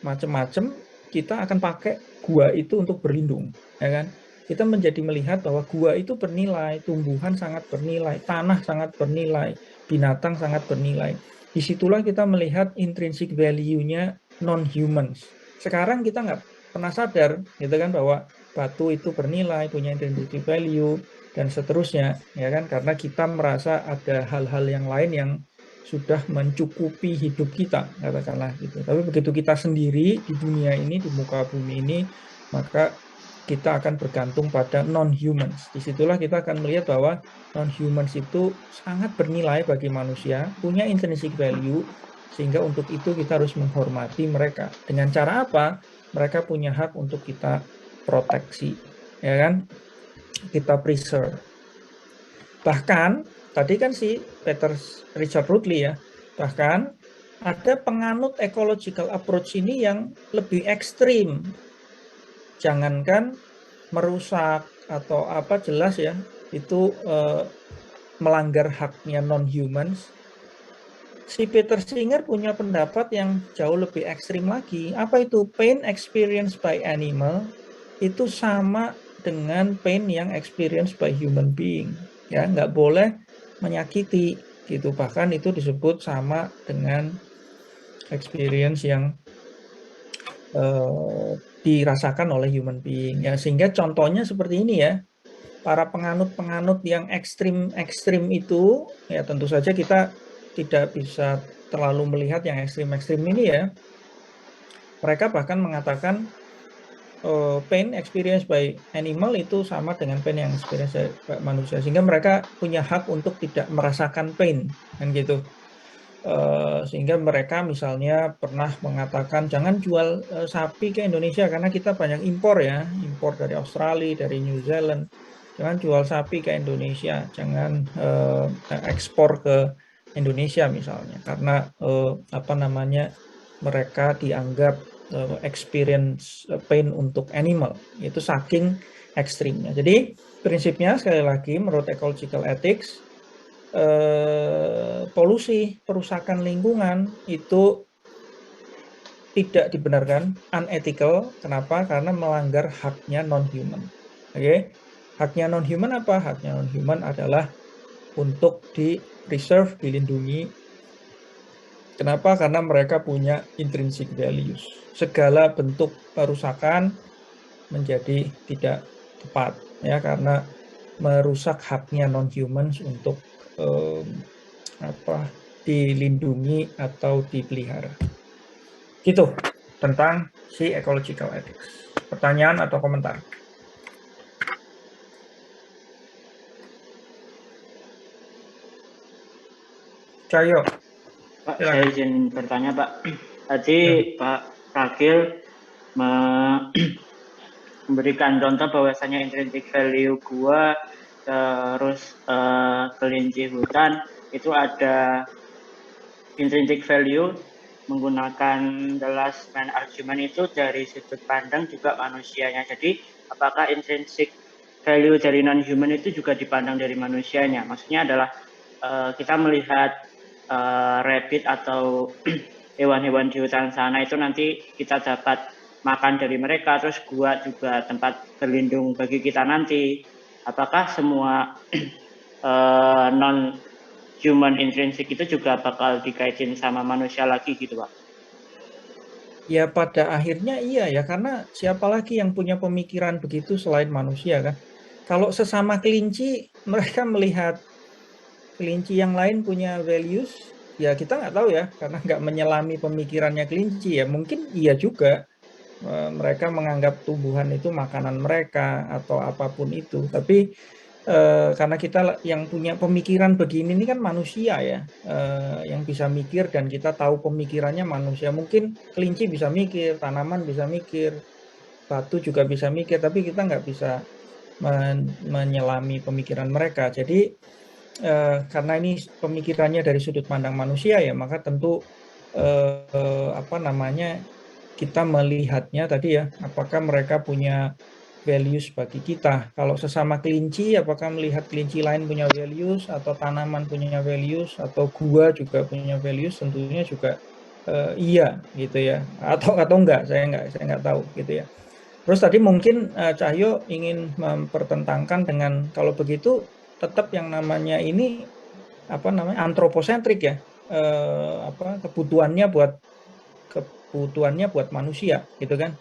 macam-macam. Kita akan pakai gua itu untuk berlindung, ya kan? Kita menjadi melihat bahwa gua itu bernilai, tumbuhan sangat bernilai, tanah sangat bernilai, binatang sangat bernilai. Disitulah kita melihat intrinsic value-nya non-humans. Sekarang kita nggak pernah sadar, gitu kan, bahwa batu itu bernilai, punya intrinsic value, dan seterusnya, ya kan, karena kita merasa ada hal-hal yang lain yang sudah mencukupi hidup kita, katakanlah gitu. Tapi begitu kita sendiri di dunia ini, di muka bumi ini, maka kita akan bergantung pada non-humans. Disitulah kita akan melihat bahwa non-humans itu sangat bernilai bagi manusia, punya intrinsic value, sehingga untuk itu kita harus menghormati mereka. Dengan cara apa? Mereka punya hak untuk kita proteksi, ya kan? Kita preserve. Bahkan tadi kan si Richard Rudley ya, bahkan ada penganut ecological approach ini yang lebih ekstrim. Jangankan merusak atau apa, jelas ya, itu melanggar haknya non-humans. Si Peter Singer punya pendapat yang jauh lebih ekstrim lagi. Apa itu? Pain experienced by animal itu sama dengan pain yang experienced by human being. Ya, nggak boleh menyakiti gitu, bahkan itu disebut sama dengan experience yang dirasakan oleh human being ya. Sehingga contohnya seperti ini ya, para penganut-penganut yang ekstrim itu ya, tentu saja kita tidak bisa terlalu melihat yang ekstrim ini ya. Mereka bahkan mengatakan pain experience by animal itu sama dengan pain yang experience by manusia, sehingga mereka punya hak untuk tidak merasakan pain kan gitu. Sehingga mereka misalnya pernah mengatakan jangan jual sapi ke Indonesia karena kita banyak impor ya, impor dari Australia, dari New Zealand. Jangan jual sapi ke Indonesia, jangan ekspor ke Indonesia misalnya, karena mereka dianggap experience pain untuk animal, itu saking ekstrimnya. Jadi prinsipnya sekali lagi menurut ecological ethics, polusi, perusakan lingkungan itu tidak dibenarkan, unethical. Kenapa? Karena melanggar haknya non-human. Oke, haknya non-human apa? Haknya non-human adalah untuk di-preserve, dilindungi. Kenapa? Karena mereka punya intrinsic values. Segala bentuk perusakan menjadi tidak tepat ya, karena merusak haknya non-humans untuk dilindungi atau dipelihara. Gitu tentang si ecological ethics. Pertanyaan atau komentar? Cahyo. Pak, saya izin bertanya, Pak. Tadi Pak Ragil memberikan contoh bahwasanya intrinsic value gua terus kelinci hutan itu ada intrinsic value menggunakan the last man argument itu dari sudut pandang juga manusianya. Jadi apakah intrinsic value dari non-human itu juga dipandang dari manusianya? Maksudnya adalah kita melihat rabbit atau hewan-hewan di hutan sana itu nanti kita dapat makan dari mereka, terus gua juga tempat berlindung bagi kita nanti. Apakah semua non-human intrinsic itu juga bakal dikaitin sama manusia lagi gitu, Pak? Ya pada akhirnya iya ya, karena siapa lagi yang punya pemikiran begitu selain manusia kan? Kalau sesama kelinci, mereka melihat kelinci yang lain punya values, ya kita nggak tahu ya, karena nggak menyelami pemikirannya kelinci ya. Mungkin iya juga, mereka menganggap tumbuhan itu makanan mereka atau apapun itu. Tapi karena kita yang punya pemikiran begini ini kan manusia ya, yang bisa mikir, dan kita tahu pemikirannya manusia. Mungkin kelinci bisa mikir, tanaman bisa mikir, batu juga bisa mikir, tapi kita nggak bisa menyelami pemikiran mereka. Jadi karena ini pemikirannya dari sudut pandang manusia ya, maka tentu kita melihatnya tadi ya, apakah mereka punya values bagi kita. Kalau sesama kelinci, apakah melihat kelinci lain punya values, atau tanaman punya values, atau gua juga punya values? Tentunya juga iya gitu ya, atau enggak, saya enggak tahu gitu ya. Terus tadi mungkin Cahyo ingin mempertentangkan dengan, kalau begitu tetap yang namanya ini antroposentrik ya, kebutuhannya buat manusia gitu kan.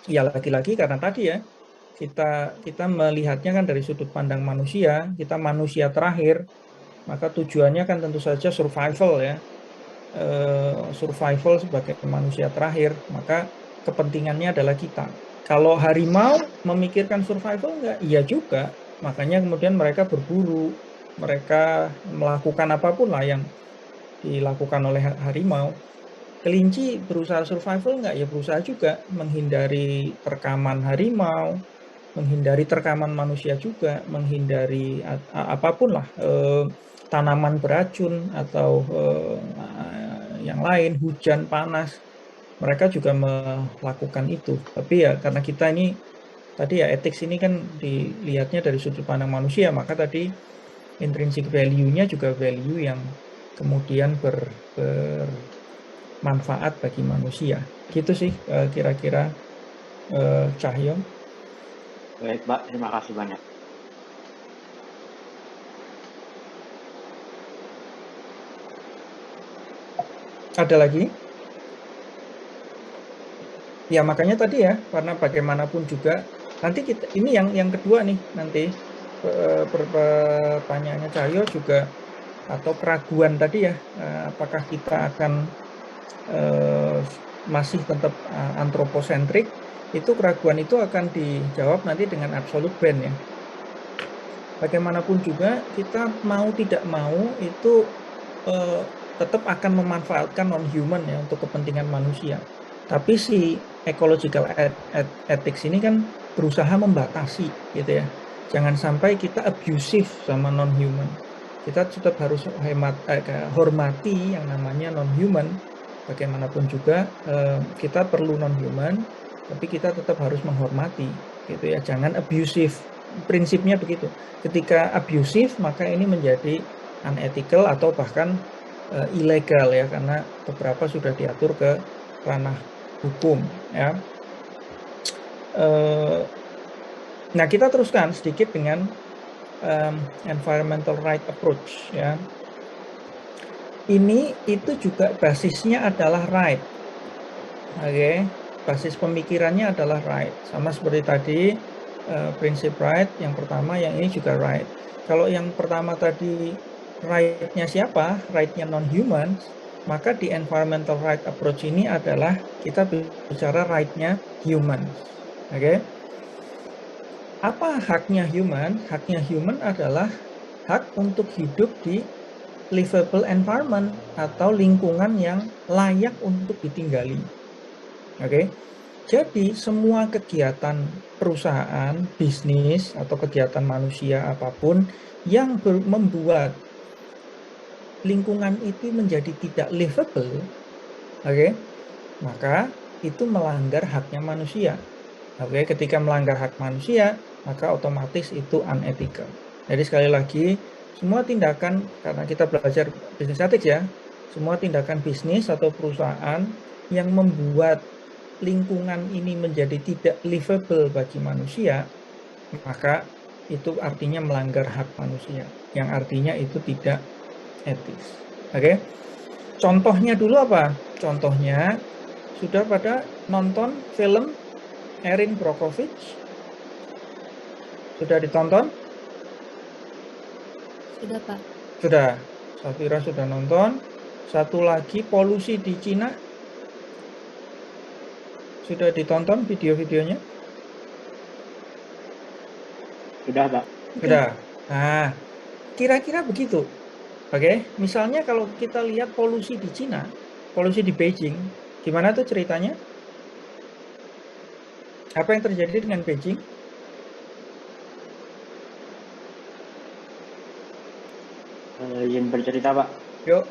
Ya lagi-lagi karena tadi ya, kita melihatnya kan dari sudut pandang manusia, kita manusia terakhir, maka tujuannya kan tentu saja survival ya, survival sebagai manusia terakhir, maka kepentingannya adalah kita. Kalau harimau memikirkan survival enggak? Iya juga, makanya kemudian mereka berburu, mereka melakukan apapun lah yang dilakukan oleh harimau. Kelinci berusaha survival enggak? Ya berusaha juga, menghindari terkaman harimau, menghindari terkaman manusia juga, menghindari apapun lah, tanaman beracun atau yang lain, hujan, panas, mereka juga melakukan itu. Tapi ya karena kita ini tadi ya etik ini kan dilihatnya dari sudut pandang manusia, maka tadi intrinsic value-nya juga value yang kemudian bermanfaat bagi manusia. Gitu sih kira-kira Cahyo. Baik, Pak. Terima kasih banyak. Ada lagi? Ya makanya tadi ya, karena bagaimanapun juga nanti kita ini yang kedua nih nanti pertanyaannya Cahyo juga atau keraguan tadi ya, apakah kita akan masih tetap antroposentrik, itu keraguan itu akan dijawab nanti dengan absolute ban ya. Bagaimanapun juga kita mau tidak mau itu tetap akan memanfaatkan non-human ya untuk kepentingan manusia. Tapi si ecological ethics ini kan berusaha membatasi gitu ya. Jangan sampai kita abusive sama non-human. Kita tetap harus hormati yang namanya non-human. Bagaimanapun juga kita perlu non-human, tapi kita tetap harus menghormati gitu ya. Jangan abusive. Prinsipnya begitu. Ketika abusive maka ini menjadi unethical atau bahkan ilegal ya, karena beberapa sudah diatur ke ranah hukum ya. Nah kita teruskan sedikit dengan environmental right approach ya. Ini itu juga basisnya adalah right, oke. Basis pemikirannya adalah right, sama seperti tadi prinsip right yang pertama, yang ini juga right. Kalau yang pertama tadi right-nya siapa? Right-nya non-human, maka di environmental right approach ini adalah kita bicara right-nya human. Oke. Apa haknya human? Haknya human adalah hak untuk hidup di livable environment atau lingkungan yang layak untuk ditinggali. Oke. Jadi semua kegiatan perusahaan, bisnis atau kegiatan manusia apapun yang membuat lingkungan itu menjadi tidak livable, oke, maka itu melanggar haknya manusia. Oke, ketika melanggar hak manusia, maka otomatis itu unethical. Jadi sekali lagi, semua tindakan, karena kita belajar business ethics ya, semua tindakan bisnis atau perusahaan yang membuat lingkungan ini menjadi tidak livable bagi manusia, maka itu artinya melanggar hak manusia, yang artinya itu tidak etis. Oke. Contohnya dulu apa? Contohnya sudah pada nonton film Erin Brockovich? Sudah ditonton? Sudah, Pak. Sudah. Safira sudah nonton. Satu lagi polusi di Cina. Sudah ditonton video-videonya? Sudah, Pak. Sudah. Nah, kira-kira begitu. Oke, misalnya kalau kita lihat polusi di Cina, polusi di Beijing, gimana tuh ceritanya? Apa yang terjadi dengan Beijing? Yang bercerita, Pak. Yuk.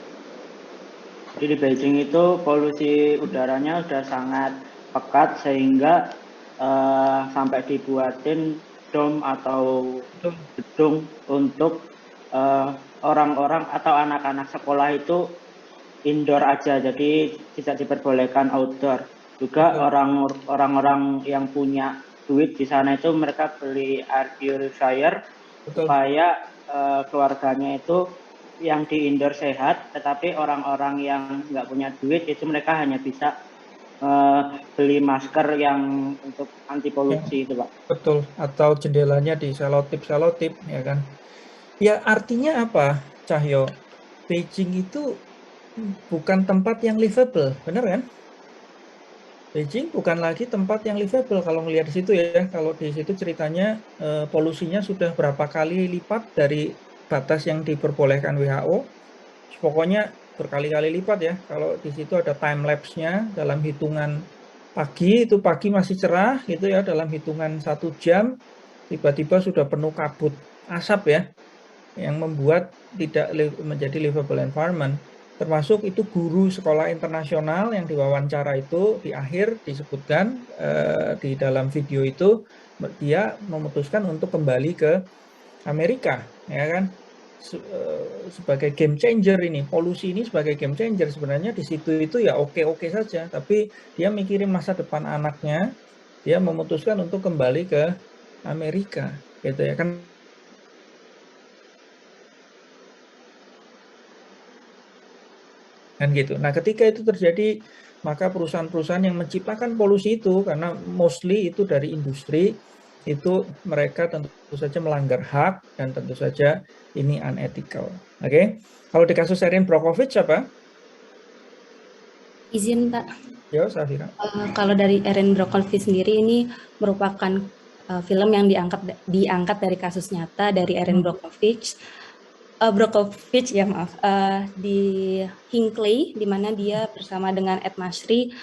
Jadi di Beijing itu polusi udaranya sudah sangat pekat sehingga sampai dibuatin dom atau gedung untuk orang-orang atau anak-anak sekolah itu indoor aja, jadi tidak diperbolehkan outdoor. Juga orang-orang yang punya duit di sana itu mereka beli air purifier supaya keluarganya itu yang di indoor sehat, tetapi orang-orang yang nggak punya duit itu mereka hanya bisa beli masker yang untuk anti polusi itu, Pak. Betul, atau jendelanya di selotip ya kan. Ya artinya apa? Cahyo, Beijing itu bukan tempat yang livable, benar kan? Beijing bukan lagi tempat yang livable kalau melihat di situ ya. Kalau di situ ceritanya polusinya sudah berapa kali lipat dari batas yang diperbolehkan WHO. Pokoknya berkali-kali lipat ya. Kalau di situ ada time lapse-nya dalam hitungan pagi, itu pagi masih cerah gitu ya, dalam hitungan 1 jam tiba-tiba sudah penuh kabut asap ya, yang membuat tidak menjadi livable environment. Termasuk itu guru sekolah internasional yang diwawancara itu di akhir disebutkan di dalam video itu dia memutuskan untuk kembali ke Amerika, ya kan, sebagai game changer ini, polusi ini sebagai game changer. Sebenarnya di situ itu ya oke-oke saja, tapi dia mikirin masa depan anaknya, dia memutuskan untuk kembali ke Amerika, gitu ya kan. Kan gitu. Nah, ketika itu terjadi, maka perusahaan-perusahaan yang menciptakan polusi itu, karena mostly itu dari industri, itu mereka tentu saja melanggar hak dan tentu saja ini unethical. Oke. Kalau di kasus Erin Brockovich apa? Izin Pak. Yo, Safira. Kalau dari Erin Brockovich sendiri ini merupakan film yang diangkat dari kasus nyata dari Erin Brockovich. Brockovich ya maaf, di Hinckley, di mana dia bersama dengan Ed Mashry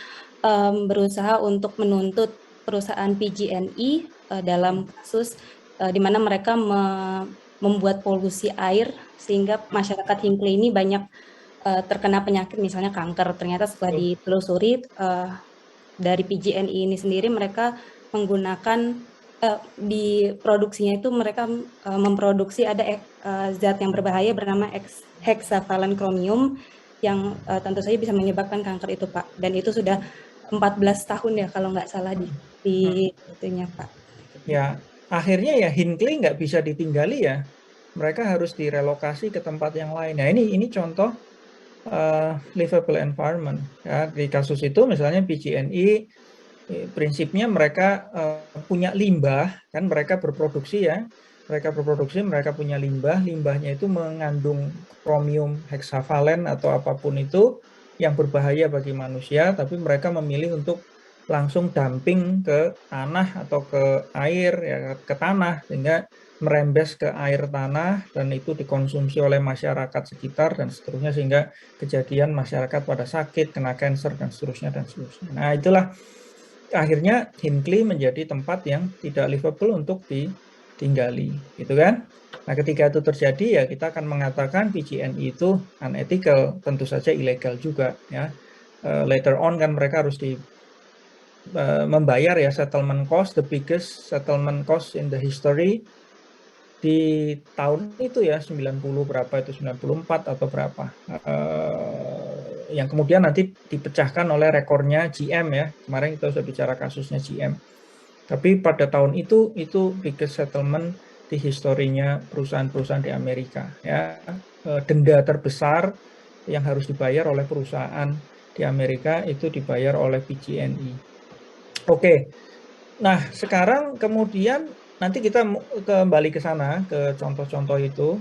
berusaha untuk menuntut perusahaan PG&E dalam kasus di mana mereka membuat polusi air sehingga masyarakat Hinckley ini banyak terkena penyakit misalnya kanker. Ternyata setelah ditelusuri dari PG&E ini sendiri mereka menggunakan di produksinya itu mereka memproduksi ada zat yang berbahaya bernama hexavalent chromium yang tentu saja bisa menyebabkan kanker itu Pak, dan itu sudah 14 tahun ya kalau nggak salah di itunya Pak. Ya, akhirnya ya Hinckley nggak bisa ditinggali ya, mereka harus direlokasi ke tempat yang lain. Nah ini contoh livable environment ya. Di kasus itu misalnya PG&E prinsipnya mereka punya limbah, kan mereka berproduksi ya, mereka punya limbahnya itu mengandung chromium hexavalent atau apapun itu yang berbahaya bagi manusia, tapi mereka memilih untuk langsung dumping ke tanah atau ke air ya, ke tanah, sehingga merembes ke air tanah dan itu dikonsumsi oleh masyarakat sekitar dan seterusnya, sehingga kejadian masyarakat pada sakit, kena kanker dan seterusnya. Nah itulah akhirnya Hinckley menjadi tempat yang tidak livable untuk ditinggali, gitu kan. Nah ketika itu terjadi ya kita akan mengatakan PG&E itu unethical, tentu saja ilegal juga ya. Later on kan mereka harus membayar ya settlement cost, the biggest settlement cost in the history di tahun itu ya, 90 berapa itu, 94 atau berapa, yang kemudian nanti dipecahkan oleh rekornya GM ya. Kemarin kita sudah bicara kasusnya GM, tapi pada tahun itu biggest settlement di historinya perusahaan-perusahaan di Amerika ya. Denda terbesar yang harus dibayar oleh perusahaan di Amerika itu dibayar oleh PG&E. Oke, nah sekarang kemudian nanti kita kembali ke sana, ke contoh-contoh itu.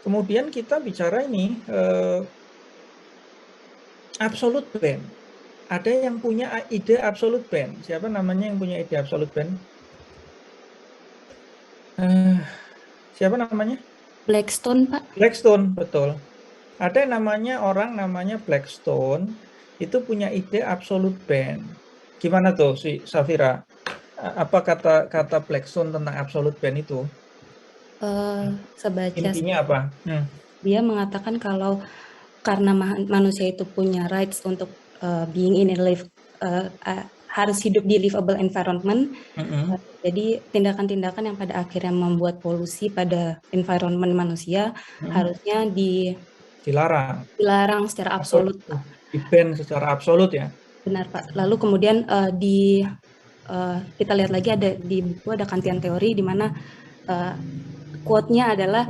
Kemudian kita bicara ini absolute ban. Ada yang punya ide absolute ban. Siapa namanya yang punya ide absolute ban? Siapa namanya? Blackstone Pak. Blackstone, betul. Ada orang namanya Blackstone, itu punya ide absolute ban. Gimana tuh si Safira? Apa kata Blackstone tentang absolute ban itu? Sebaca intinya apa? Dia mengatakan kalau karena manusia itu punya rights untuk being in a harus hidup di livable environment. Jadi tindakan-tindakan yang pada akhirnya membuat polusi pada environment manusia harusnya dilarang secara absolut. Di-ban secara absolut ya. Benar Pak. Lalu kemudian kita lihat lagi ada di buku ada Kantian teori di mana quote-nya adalah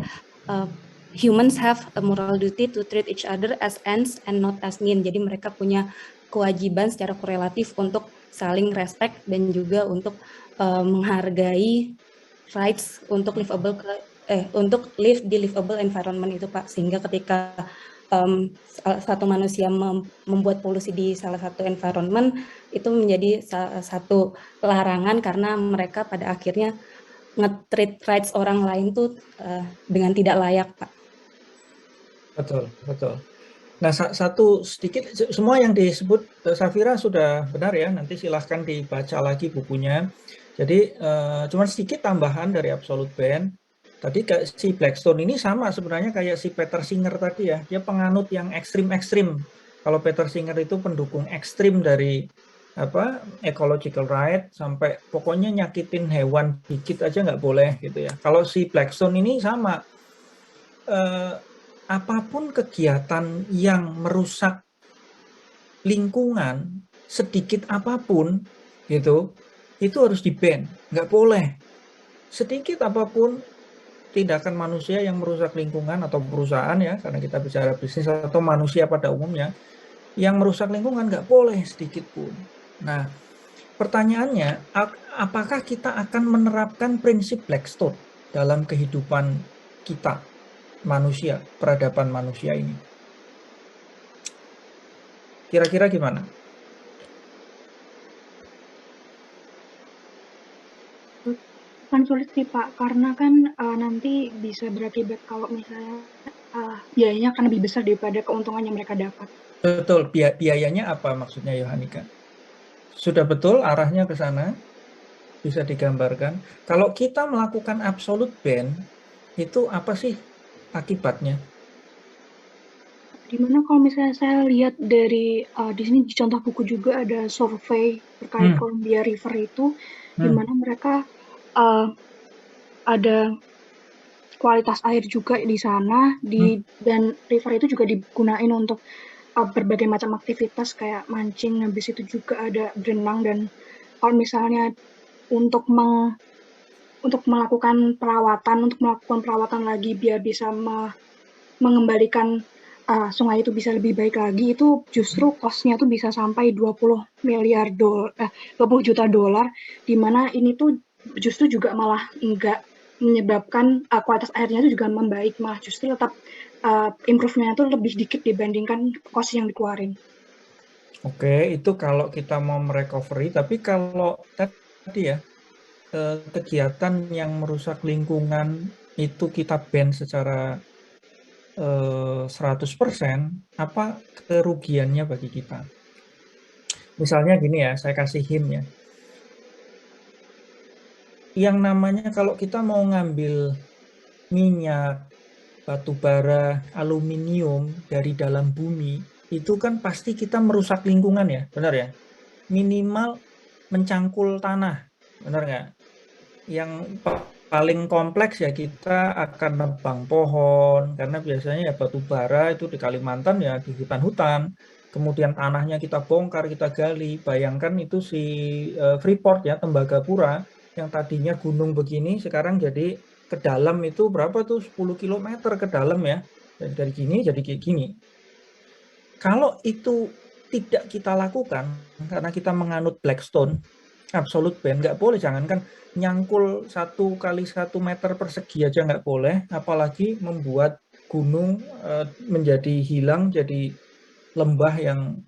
humans have a moral duty to treat each other as ends and not as means. Jadi mereka punya kewajiban secara korelatif untuk saling respect dan juga untuk menghargai rights untuk livable untuk live di livable environment itu Pak, sehingga ketika satu manusia membuat polusi di salah satu environment itu menjadi salah satu larangan karena mereka pada akhirnya nge-treat rights orang lain tuh dengan tidak layak Pak. Betul, betul. Nah, satu sedikit, semua yang disebut Safira sudah benar ya, nanti silahkan dibaca lagi bukunya. Jadi, cuma sedikit tambahan dari absolute ban. Tadi si Blackstone ini sama sebenarnya kayak si Peter Singer tadi ya, dia penganut yang ekstrim-ekstrim. Kalau Peter Singer itu pendukung ekstrim dari ecological right, sampai pokoknya nyakitin hewan dikit aja nggak boleh gitu ya. Kalau si Blackstone ini sama, apapun kegiatan yang merusak lingkungan sedikit apapun gitu, itu harus di-ban, nggak boleh. Sedikit apapun tindakan manusia yang merusak lingkungan atau perusahaan ya, karena kita bicara bisnis atau manusia pada umumnya, yang merusak lingkungan nggak boleh sedikit pun. Nah, pertanyaannya, apakah kita akan menerapkan prinsip Blackstone dalam kehidupan kita? Manusia, peradaban manusia ini. Kira-kira gimana? Kan sulit sih Pak, karena kan nanti bisa berakibat kalau misalnya biayanya akan lebih besar daripada keuntungan yang mereka dapat. Betul, biayanya apa maksudnya Yohanika? Sudah betul arahnya ke sana? Bisa digambarkan? Kalau kita melakukan absolute ban, itu apa sih akibatnya? Dimana kalau misalnya saya lihat dari di sini di contoh buku juga ada survei terkait Columbia River itu, di mana mereka ada kualitas air juga di sana, dan river itu juga digunain untuk berbagai macam aktivitas kayak mancing, habis itu juga ada berenang, dan kalau misalnya untuk melakukan perawatan lagi biar bisa mengembalikan sungai itu bisa lebih baik lagi, itu justru cost-nya tuh bisa sampai 20 juta dolar, di mana ini tuh justru juga malah enggak menyebabkan kualitas airnya itu juga membaik, malah justru tetap improve-nya itu lebih dikit dibandingkan cost yang dikeluarin. Oke, itu kalau kita mau merecovery, tapi kalau tadi ya, kegiatan yang merusak lingkungan itu kita ban secara 100%, apa kerugiannya bagi kita? Misalnya gini ya, saya kasih hint ya. Yang namanya kalau kita mau ngambil minyak, batu bara, aluminium dari dalam bumi, itu kan pasti kita merusak lingkungan ya, benar ya? Minimal mencangkul tanah, benar nggak? Yang paling kompleks ya kita akan nebang pohon, karena biasanya ya batu bara itu di Kalimantan ya di hutan-hutan, kemudian tanahnya kita bongkar, kita gali. Bayangkan itu si Freeport ya, Tembagapura, yang tadinya gunung begini sekarang jadi ke dalam itu berapa tuh, 10 km ke dalam ya, dari gini jadi kayak gini. Kalau itu tidak kita lakukan karena kita menganut Blackstone absolute ban, nggak boleh, jangankan nyangkul 1 kali 1 meter persegi aja nggak boleh, apalagi membuat gunung menjadi hilang jadi lembah yang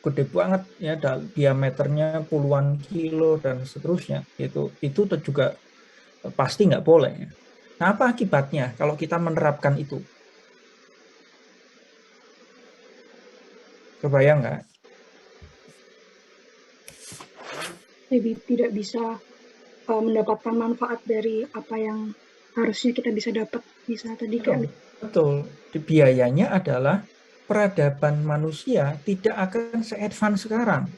gede banget ya, diameternya puluhan kilo dan seterusnya, itu juga pasti nggak boleh. Nah, apa akibatnya kalau kita menerapkan itu? Kebayang nggak? Lebih tidak bisa mendapatkan manfaat dari apa yang harusnya kita bisa dapat, bisa tadi kan? Betul. Biayanya adalah peradaban manusia tidak akan se-advance sekarang.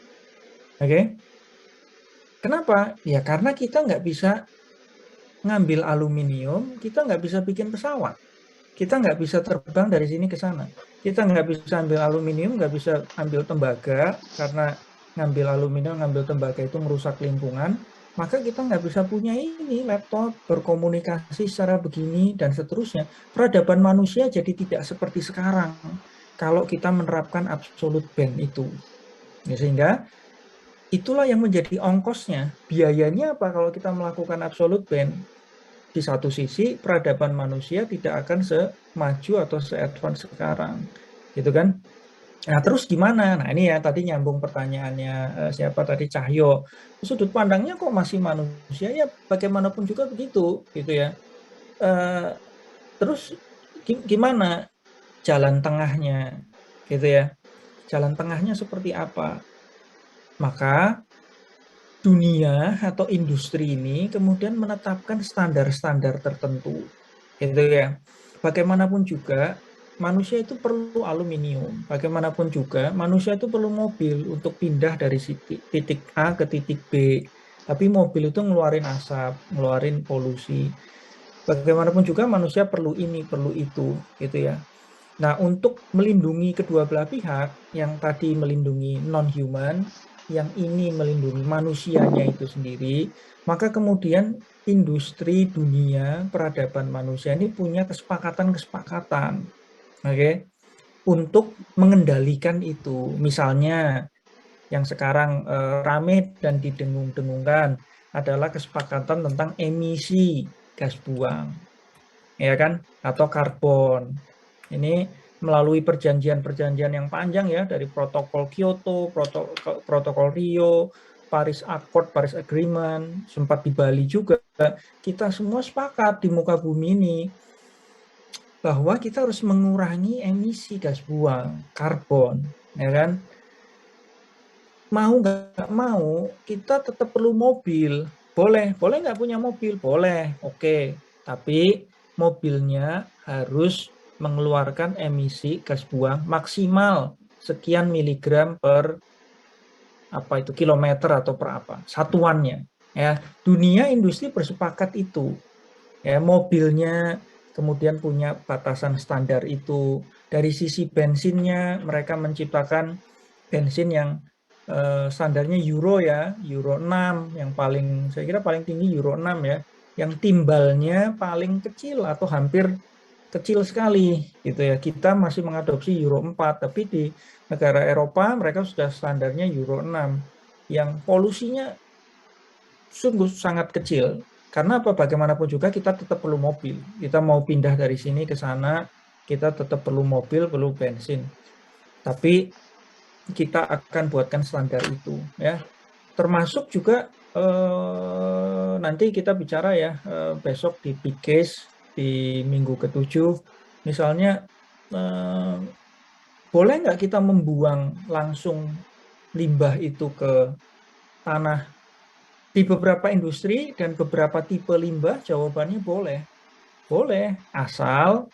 Oke? Kenapa? Ya karena kita nggak bisa ngambil aluminium, kita nggak bisa bikin pesawat. Kita nggak bisa terbang dari sini ke sana. Kita nggak bisa ambil aluminium, nggak bisa ambil tembaga, karena ngambil aluminium, ngambil tembaga itu merusak lingkungan. Maka kita nggak bisa punya ini, laptop, berkomunikasi secara begini, dan seterusnya. Peradaban manusia jadi tidak seperti sekarang kalau kita menerapkan absolute ban itu. Ya, sehingga itulah yang menjadi ongkosnya. Biayanya apa kalau kita melakukan absolute ban? di satu sisi peradaban manusia tidak akan semaju atau se-advance sekarang, gitu kan? Nah, terus gimana? Nah, ini ya tadi nyambung pertanyaannya siapa tadi, Cahyo. Sudut pandangnya kok masih manusia, ya bagaimanapun juga begitu, gitu ya. Terus gimana jalan tengahnya, gitu ya? Jalan tengahnya seperti apa? Maka dunia atau industri ini kemudian menetapkan standar-standar tertentu, gitu ya. Bagaimanapun juga manusia itu perlu aluminium, bagaimanapun juga manusia itu perlu mobil untuk pindah dari titik A ke titik B. Tapi mobil itu ngeluarin asap, ngeluarin polusi. Bagaimanapun juga manusia perlu ini, perlu itu, gitu ya. Nah, untuk melindungi kedua belah pihak, yang tadi melindungi non-human, yang ini melindungi manusianya itu sendiri, maka kemudian industri dunia peradaban manusia ini punya kesepakatan-kesepakatan, oke, untuk mengendalikan itu. Misalnya yang sekarang rame dan didengung-dengungkan adalah kesepakatan tentang emisi gas buang, ya kan, atau karbon. Ini melalui perjanjian-perjanjian yang panjang ya, dari protokol Kyoto, protokol Rio, Paris Accord, Paris Agreement, sempat di Bali juga. Kita semua sepakat di muka bumi ini bahwa kita harus mengurangi emisi gas buang, karbon, ya kan? Mau nggak mau, kita tetap perlu mobil. Boleh nggak punya mobil? Boleh, oke. Tapi mobilnya harus mengeluarkan emisi gas buang maksimal sekian miligram per kilometer atau per apa satuannya, ya. Dunia industri bersepakat itu, ya. Mobilnya kemudian punya batasan standar itu. Dari sisi bensinnya, mereka menciptakan bensin yang standarnya Euro ya, Euro 6 yang saya kira paling tinggi Euro 6 ya, yang timbalnya paling kecil atau hampir kecil sekali, gitu ya. Kita masih mengadopsi Euro 4, tapi di negara Eropa mereka sudah standarnya Euro 6 yang polusinya sungguh sangat kecil. Karena apa? Bagaimanapun juga kita tetap perlu mobil. Kita mau pindah dari sini ke sana, kita tetap perlu mobil, perlu bensin. Tapi kita akan buatkan standar itu, ya. Termasuk juga nanti kita bicara ya besok di Big Case di minggu ke-7, misalnya boleh nggak kita membuang langsung limbah itu ke tanah? Di beberapa industri dan beberapa tipe limbah jawabannya boleh. Boleh, asal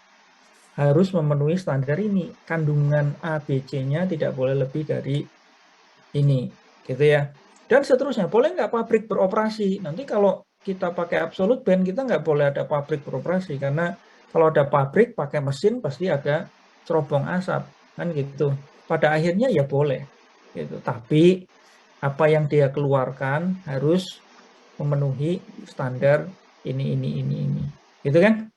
harus memenuhi standar ini. Kandungan ABC-nya tidak boleh lebih dari ini, gitu ya. Dan seterusnya, boleh nggak pabrik beroperasi? Nanti kalau kita pakai absolute ban, kita nggak boleh ada pabrik beroperasi, karena kalau ada pabrik pakai mesin pasti ada cerobong asap, kan gitu. Pada akhirnya ya boleh, gitu. Tapi apa yang dia keluarkan harus memenuhi standar ini, gitu kan?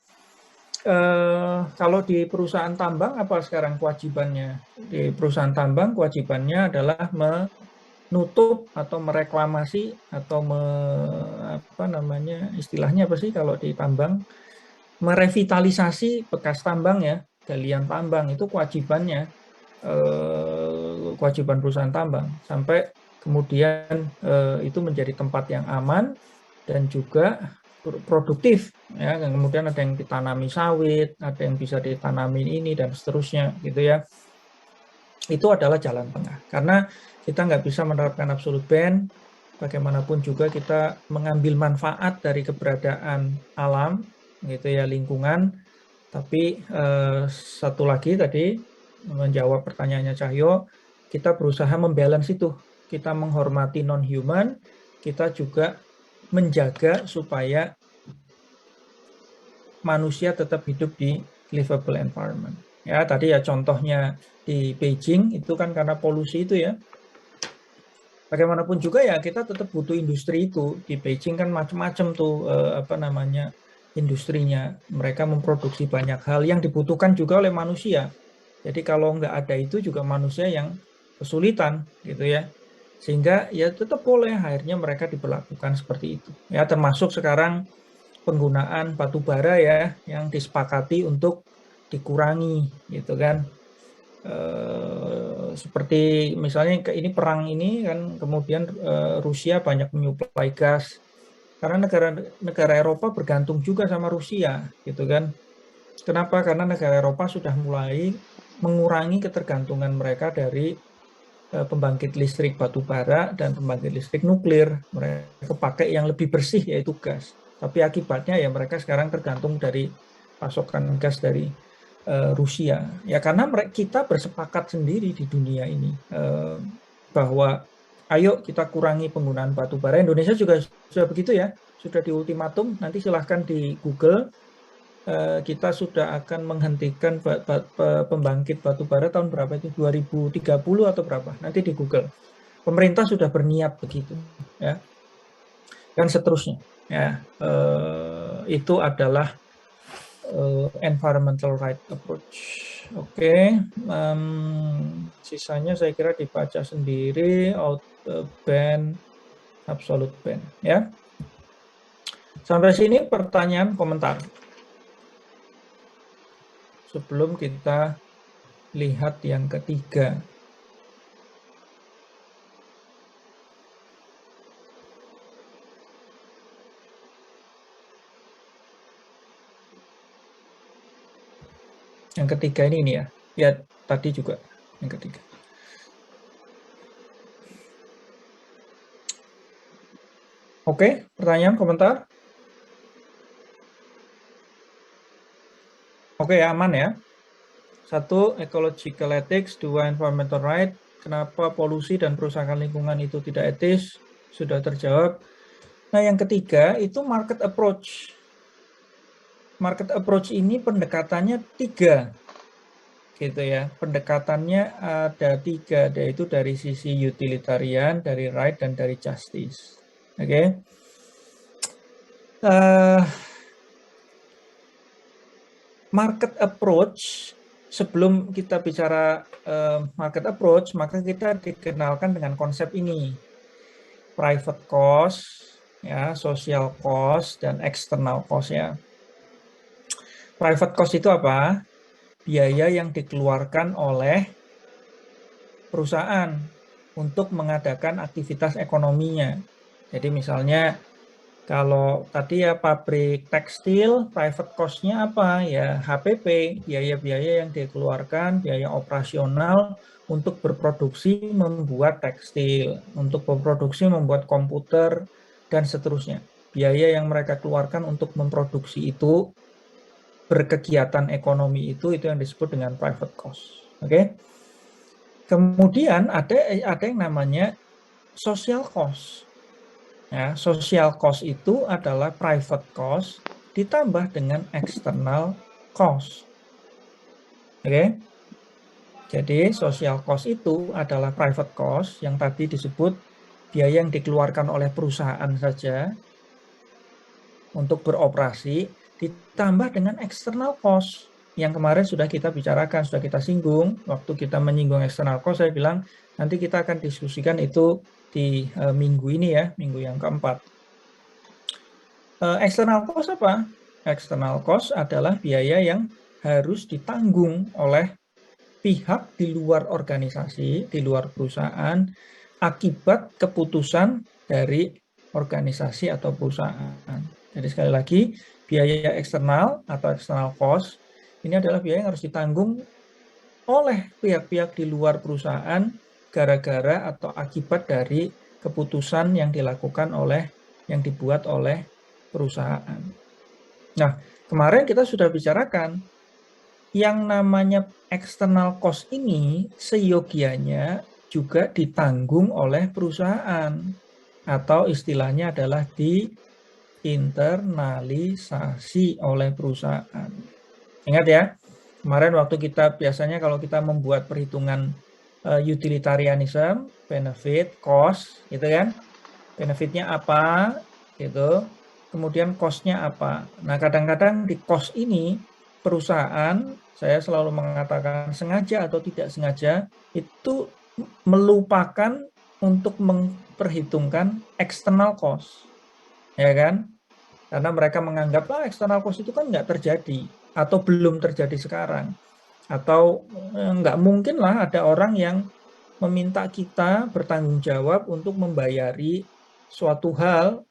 Kalau di perusahaan tambang apa sekarang kewajibannya? Di perusahaan tambang kewajibannya adalah menutup atau mereklamasi atau istilahnya apa sih kalau di tambang, merevitalisasi bekas tambang ya, galian tambang itu kewajibannya, kewajiban perusahaan tambang, sampai kemudian itu menjadi tempat yang aman dan juga produktif, ya. Kemudian ada yang ditanami sawit, ada yang bisa ditanami ini dan seterusnya, gitu ya. Itu adalah jalan tengah, karena kita nggak bisa menerapkan absolute ban. Bagaimanapun juga kita mengambil manfaat dari keberadaan alam, gitu ya, lingkungan. Tapi satu lagi tadi menjawab pertanyaannya Cahyo, kita berusaha membalance itu. Kita menghormati non-human, kita juga menjaga supaya manusia tetap hidup di livable environment. Ya, tadi ya contohnya di Beijing itu kan karena polusi itu ya. Bagaimanapun juga ya kita tetap butuh industri itu. Di Beijing kan macam-macam tuh industrinya. Mereka memproduksi banyak hal yang dibutuhkan juga oleh manusia. Jadi kalau nggak ada itu juga manusia yang kesulitan, gitu ya. Sehingga ya tetap boleh akhirnya mereka diberlakukan seperti itu. Ya, termasuk sekarang penggunaan batu bara ya yang disepakati untuk dikurangi gitu kan. Seperti misalnya ini perang ini kan, kemudian Rusia banyak menyuplai gas karena negara Eropa bergantung juga sama Rusia gitu kan. Kenapa? Karena negara Eropa sudah mulai mengurangi ketergantungan mereka dari pembangkit listrik batu bara dan pembangkit listrik nuklir. Mereka pakai yang lebih bersih yaitu gas. Tapi akibatnya ya mereka sekarang tergantung dari pasokan gas dari Rusia. Ya karena kita bersepakat sendiri di dunia ini bahwa ayo kita kurangi penggunaan batu bara. Indonesia juga sudah begitu ya, sudah di ultimatum. Nanti silahkan di Google. Kita sudah akan menghentikan pembangkit batu bara tahun berapa itu, 2030 atau berapa, nanti di Google. Pemerintah sudah berniat begitu ya, dan seterusnya ya. Itu adalah environmental right approach. Oke. Sisanya saya kira dibaca sendiri. Ban, absolute ban ya. Sampai sini pertanyaan, komentar sebelum kita lihat yang ketiga. Yang ketiga ini ya. Ya, tadi juga yang ketiga. Oke, pertanyaan, komentar? Oke, aman ya. 1, ecological ethics. 2, environmental right. Kenapa polusi dan perusahaan lingkungan itu tidak etis? Sudah terjawab. Nah, yang ketiga itu market approach. Market approach ini pendekatannya 3. Gitu ya. Pendekatannya ada 3, yaitu dari sisi utilitarian, dari right, dan dari justice. Oke. Market approach, sebelum kita bicara market approach, maka kita dikenalkan dengan konsep ini. Private cost, ya, social cost, dan external cost ya. Private cost itu apa? Biaya yang dikeluarkan oleh perusahaan untuk mengadakan aktivitas ekonominya. Jadi misalnya kalau tadi ya pabrik tekstil, private cost-nya apa? Ya HPP, biaya-biaya yang dikeluarkan, biaya operasional untuk berproduksi membuat tekstil, untuk berproduksi membuat komputer, dan seterusnya. Biaya yang mereka keluarkan untuk memproduksi itu, berkegiatan ekonomi itu yang disebut dengan private cost. Oke. Kemudian ada yang namanya social cost. Ya, social cost itu adalah private cost ditambah dengan external cost. Oke. Jadi social cost itu adalah private cost yang tadi disebut biaya yang dikeluarkan oleh perusahaan saja untuk beroperasi, ditambah dengan external cost yang kemarin sudah kita bicarakan, sudah kita singgung. Waktu kita menyinggung external cost, saya bilang nanti kita akan diskusikan itu di minggu ini ya, minggu yang keempat. External cost apa? External cost adalah biaya yang harus ditanggung oleh pihak di luar organisasi, di luar perusahaan, akibat keputusan dari organisasi atau perusahaan. Jadi sekali lagi, biaya eksternal atau external cost ini adalah biaya yang harus ditanggung oleh pihak-pihak di luar perusahaan gara-gara atau akibat dari keputusan yang dilakukan yang dibuat oleh perusahaan. Nah, kemarin kita sudah bicarakan yang namanya external cost ini seyogianya juga ditanggung oleh perusahaan atau istilahnya adalah diinternalisasi oleh perusahaan. Ingat ya, kemarin waktu kita biasanya kalau kita membuat perhitungan utilitarianism, benefit, cost, gitu kan. Benefitnya apa, gitu. Kemudian cost-nya apa. Nah, kadang-kadang di cost ini perusahaan, saya selalu mengatakan sengaja atau tidak sengaja, itu melupakan untuk memperhitungkan external cost. Ya kan? Karena mereka menganggap external cost itu kan nggak terjadi atau belum terjadi sekarang. Atau nggak mungkin lah ada orang yang meminta kita bertanggung jawab untuk membayari suatu hal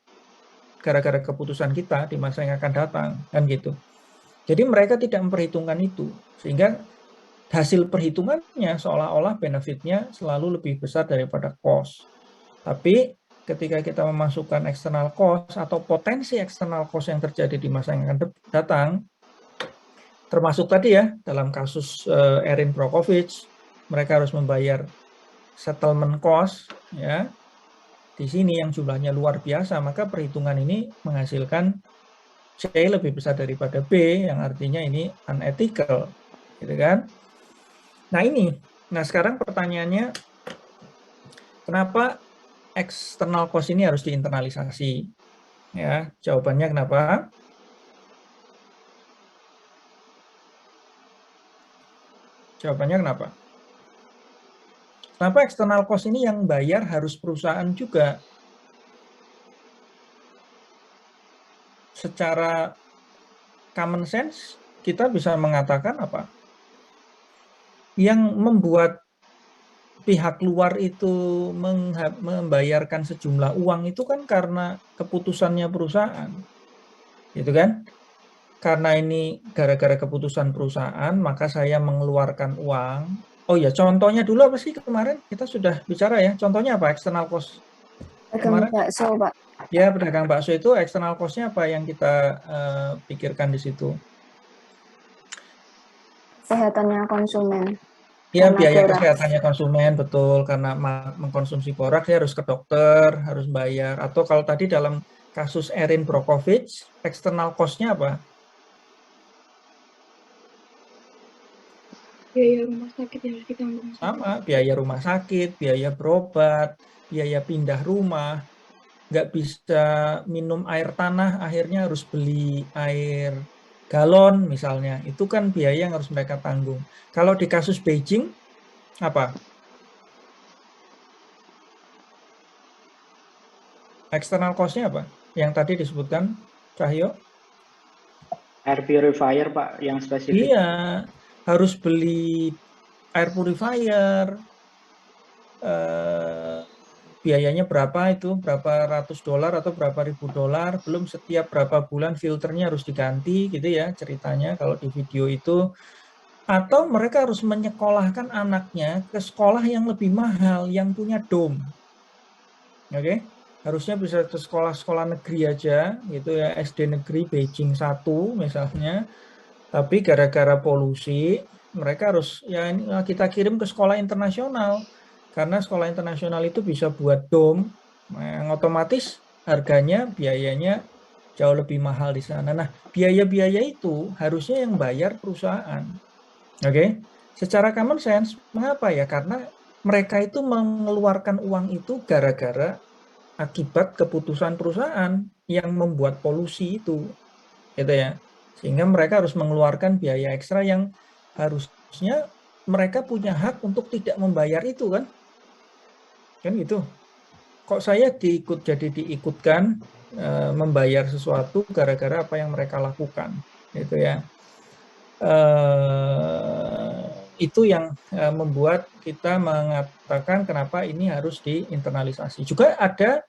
gara-gara keputusan kita di masa yang akan datang, kan gitu. Jadi mereka tidak memperhitungkan itu, sehingga hasil perhitungannya seolah-olah benefitnya selalu lebih besar daripada cost. Tapi ketika kita memasukkan external cost atau potensi external cost yang terjadi di masa yang akan datang, termasuk tadi ya dalam kasus Erin Brockovich, mereka harus membayar settlement cost ya. Di sini yang jumlahnya luar biasa, maka perhitungan ini menghasilkan C lebih besar daripada B, yang artinya ini unethical, gitu kan? Nah sekarang pertanyaannya, kenapa external cost ini harus diinternalisasi? Ya, jawabannya kenapa? Jawabannya kenapa? Kenapa external cost ini yang bayar harus perusahaan juga? Secara common sense, kita bisa mengatakan apa? Yang membuat pihak luar itu membayarkan sejumlah uang itu kan karena keputusannya perusahaan. Gitu kan? Karena ini gara-gara keputusan perusahaan, maka saya mengeluarkan uang. Oh ya, contohnya dulu apa sih kemarin? Kita sudah bicara ya. Contohnya apa? External cost. Pedagang bakso, Pak. Ya, pedagang bakso itu external cost-nya apa yang kita pikirkan di situ? Kesehatannya konsumen. Ya, biaya kesehatannya konsumen, betul. Karena mengkonsumsi borak, dia harus ke dokter, harus bayar. Atau kalau tadi dalam kasus Erin Brockovich, external cost-nya apa? Biaya rumah sakit yang ditanggung. Sama, biaya rumah sakit, biaya berobat, biaya pindah rumah, nggak bisa minum air tanah, akhirnya harus beli air galon misalnya. Itu kan biaya yang harus mereka tanggung. Kalau di kasus Beijing, apa? External cost-nya apa? Yang tadi disebutkan, Cahyo? Air purifier, Pak, yang spesifik. Iya, harus beli air purifier, biayanya berapa itu, berapa ratus dolar atau berapa ribu dolar, belum setiap berapa bulan filternya harus diganti gitu ya ceritanya kalau di video itu. Atau mereka harus menyekolahkan anaknya ke sekolah yang lebih mahal, yang punya dom. Oke, harusnya bisa ke sekolah-sekolah negeri aja gitu ya, SD negeri Beijing 1 misalnya. Tapi gara-gara polusi, mereka harus ya kita kirim ke sekolah internasional. Karena sekolah internasional itu bisa buat dom, yang otomatis harganya, biayanya jauh lebih mahal di sana. Nah, biaya-biaya itu harusnya yang bayar perusahaan. Oke, secara common sense, mengapa ya? Karena mereka itu mengeluarkan uang itu gara-gara akibat keputusan perusahaan yang membuat polusi itu, gitu ya. Sehingga mereka harus mengeluarkan biaya ekstra yang harusnya mereka punya hak untuk tidak membayar itu kan. Kan gitu. Kok saya diikutkan membayar sesuatu gara-gara apa yang mereka lakukan, gitu ya. Itu yang membuat kita mengatakan kenapa ini harus diinternalisasi. Juga ada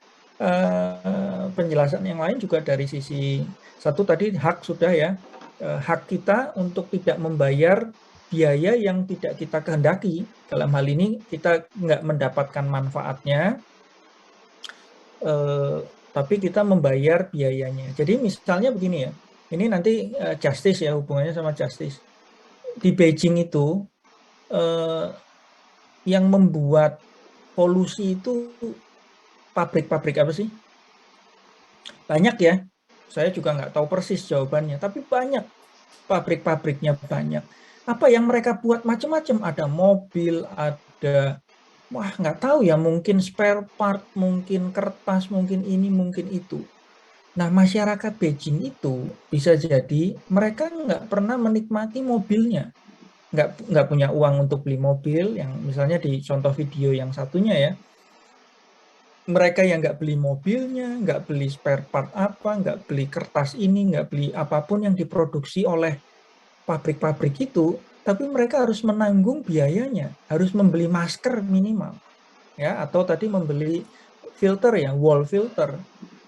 penjelasan yang lain juga dari sisi satu tadi hak sudah ya, hak kita untuk tidak membayar biaya yang tidak kita kehendaki. Dalam hal ini kita nggak mendapatkan manfaatnya, tapi kita membayar biayanya. Jadi misalnya begini ya, ini nanti justice ya, hubungannya sama justice. Di Beijing itu yang membuat polusi itu pabrik-pabrik apa sih? Banyak ya, saya juga nggak tahu persis jawabannya, tapi banyak pabrik-pabriknya banyak. Apa yang mereka buat macam-macam, ada mobil, ada wah nggak tahu ya, mungkin spare part, mungkin kertas, mungkin ini, mungkin itu. Nah masyarakat Beijing itu bisa jadi mereka nggak pernah menikmati mobilnya, nggak punya uang untuk beli mobil, yang misalnya di contoh video yang satunya ya. mereka yang nggak beli mobilnya, nggak beli spare part apa, nggak beli kertas ini, nggak beli apapun yang diproduksi oleh pabrik-pabrik itu, tapi mereka harus menanggung biayanya, harus membeli masker minimal, ya, atau tadi membeli filter ya, wall filter,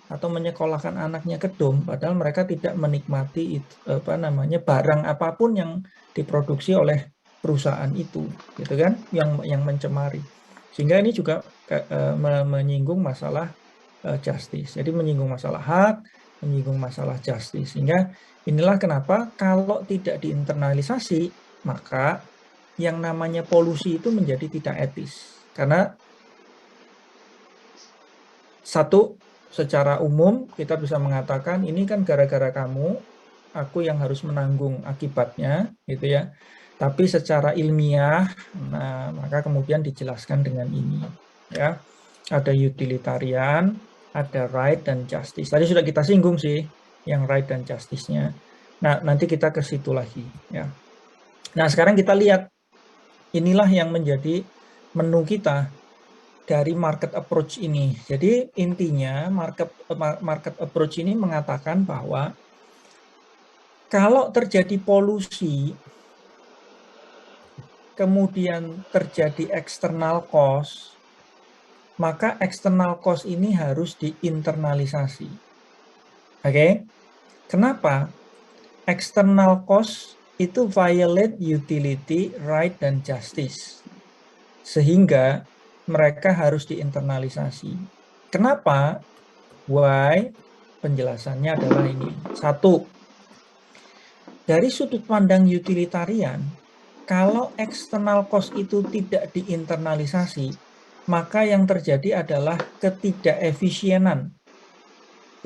atau menyekolahkan anaknya ke dom, padahal mereka tidak menikmati barang apapun yang diproduksi oleh perusahaan itu, gitu kan, yang mencemari. Sehingga ini juga menyinggung masalah justice. Jadi menyinggung masalah hak, menyinggung masalah justice. Sehingga inilah kenapa kalau tidak diinternalisasi, maka yang namanya polusi itu menjadi tidak etis. Karena satu, secara umum kita bisa mengatakan ini kan gara-gara kamu, aku yang harus menanggung akibatnya, gitu ya. Tapi secara ilmiah, nah maka kemudian dijelaskan dengan ini, ya. Ada utilitarian, ada right dan justice. Tadi sudah kita singgung sih, yang right dan justice-nya. Nah, nanti kita ke situ lagi, ya. Nah, sekarang kita lihat, inilah yang menjadi menu kita dari market approach ini. Jadi intinya market approach ini mengatakan bahwa kalau terjadi polusi, kemudian terjadi external cost, maka external cost ini harus diinternalisasi. Oke? Kenapa? External cost itu violate utility, right, dan justice. Sehingga mereka harus diinternalisasi. Kenapa? Why? Penjelasannya adalah ini. Satu, dari sudut pandang utilitarian, kalau external cost itu tidak diinternalisasi, maka yang terjadi adalah ketidakefisienan,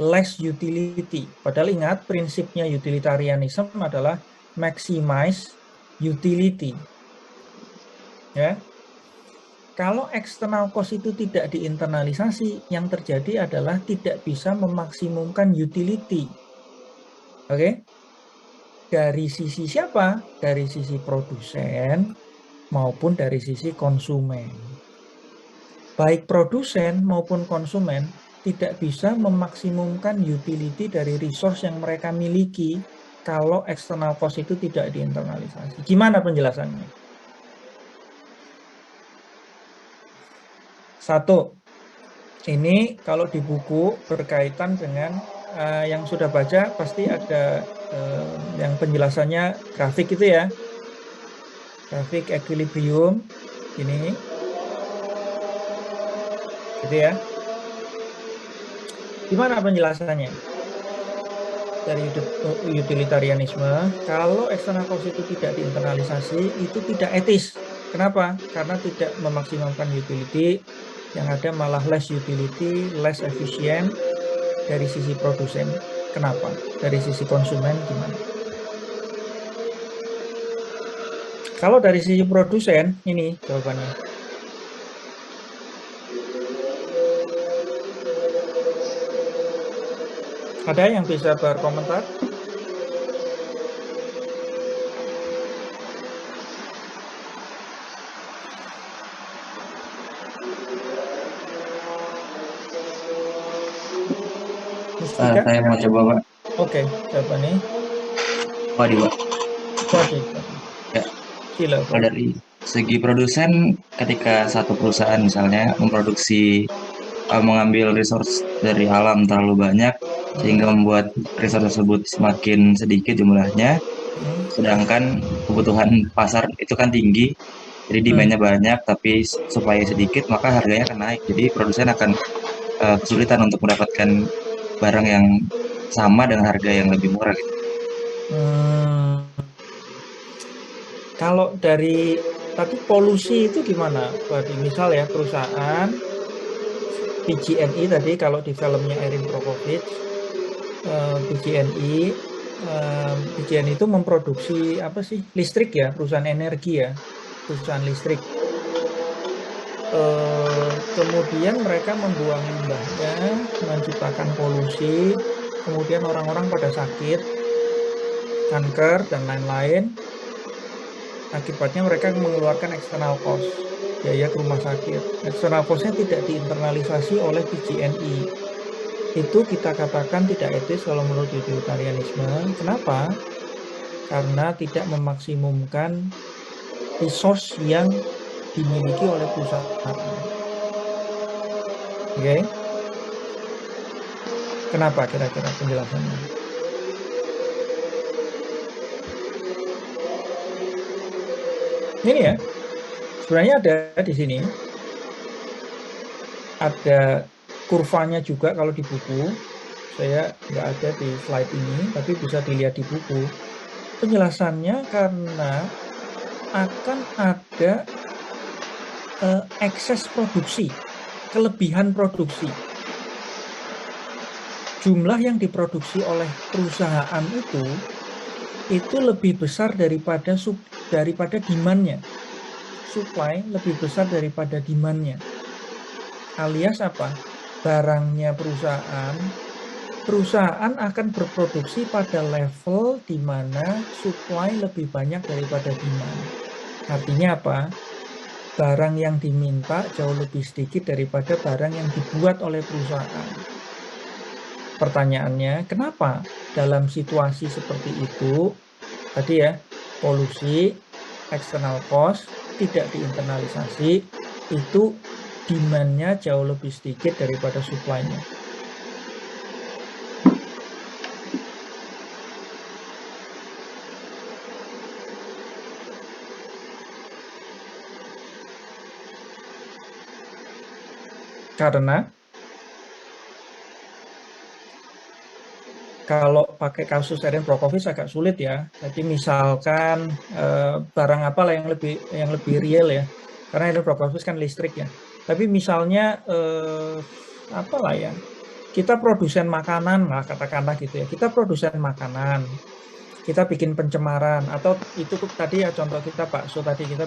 less utility. Padahal ingat, prinsipnya utilitarianism adalah maximize utility. Ya. Kalau external cost itu tidak diinternalisasi, yang terjadi adalah tidak bisa memaksimumkan utility. Oke? Dari sisi siapa? Dari sisi produsen maupun dari sisi konsumen. Baik produsen maupun konsumen tidak bisa memaksimumkan utility dari resource yang mereka miliki kalau external cost itu tidak diinternalisasi. Gimana penjelasannya? Satu, ini kalau di buku berkaitan dengan yang sudah baca pasti ada yang penjelasannya grafik itu ya, grafik equilibrium ini, gitu ya. Gimana penjelasannya? Dari utilitarianisme, kalau external cost itu tidak diinternalisasi, itu tidak etis. Kenapa? Karena tidak memaksimalkan utility, yang ada malah less utility, less efisien dari sisi produsen. Kenapa? Dari sisi konsumen gimana? Kalau dari sisi produsen, ini jawabannya. Ada yang bisa berkomentar? Saya mau coba, Pak. Oke, jawabannya. Waduh, Pak. Waduh. Ya. Kalau dari segi produsen, ketika satu perusahaan misalnya memproduksi mengambil resource dari alam terlalu banyak sehingga membuat resource tersebut semakin sedikit jumlahnya, sedangkan kebutuhan pasar itu kan tinggi, jadi demand-nya banyak tapi supaya sedikit maka harganya akan naik. Jadi produsen akan kesulitan untuk mendapatkan barang yang sama dengan harga yang lebih murah gitu. Kalau dari tadi polusi itu gimana? Misal ya perusahaan PG&E tadi, kalau di filmnya Erin Brockovich, PG&E itu memproduksi apa sih? Listrik ya, perusahaan energi ya, perusahaan listrik. Kemudian mereka membuang limbahnya, menciptakan polusi, kemudian orang-orang pada sakit, kanker dan lain-lain. Akibatnya mereka mengeluarkan external cost. biaya ke rumah sakit. External cost-nya tidak diinternalisasi oleh PGNI. Itu kita katakan tidak etis kalau menurut utilitarianisme. Kenapa? Karena tidak memaksimumkan resource yang dimiliki oleh perusahaan. Oke? Kenapa kira-kira penjelasannya? Ini ya, sebenarnya ada di sini. Ada kurvanya juga kalau di buku. Saya nggak ada di slide ini, tapi bisa dilihat di buku. Penjelasannya karena akan ada ekses produksi, kelebihan produksi. Jumlah yang diproduksi oleh perusahaan itu lebih besar daripada demand-nya. Supply lebih besar daripada demand-nya. Alias apa? Barangnya perusahaan akan berproduksi pada level di mana supply lebih banyak daripada demand. Artinya apa? Barang yang diminta jauh lebih sedikit daripada barang yang dibuat oleh perusahaan. Pertanyaannya, kenapa dalam situasi seperti itu, tadi ya, polusi, external cost, tidak diinternalisasi, itu demand-nya jauh lebih sedikit daripada supply-nya. Karena kalau pakai kasus Erin Brockovich agak sulit ya. Jadi misalkan barang apalah yang lebih real ya. Karena Erin Brockovich kan listrik ya. Tapi misalnya apalah ya. Kita produsen makanan lah katakanlah gitu ya. Kita produsen makanan. Kita bikin pencemaran atau itu tadi ya contoh kita bakso tadi kita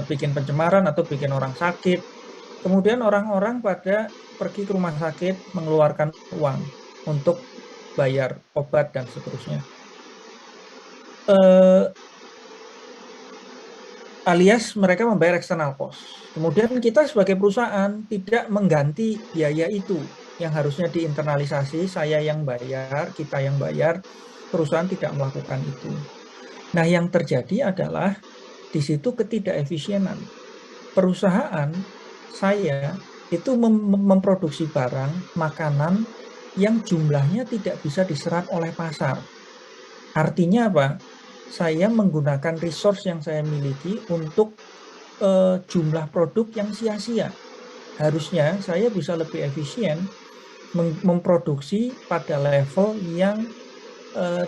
bikin pencemaran atau bikin orang sakit. Kemudian orang-orang pada pergi ke rumah sakit mengeluarkan uang untuk bayar obat dan seterusnya. Alias mereka membayar external cost. Kemudian kita sebagai perusahaan tidak mengganti biaya itu yang harusnya diinternalisasi, saya yang bayar, kita yang bayar, perusahaan tidak melakukan itu. Nah, yang terjadi adalah di situ ketidakefisienan. Perusahaan saya itu memproduksi barang, makanan yang jumlahnya tidak bisa diserap oleh pasar. Artinya apa? Saya menggunakan resource yang saya miliki untuk jumlah produk yang sia-sia. Harusnya saya bisa lebih efisien memproduksi pada level yang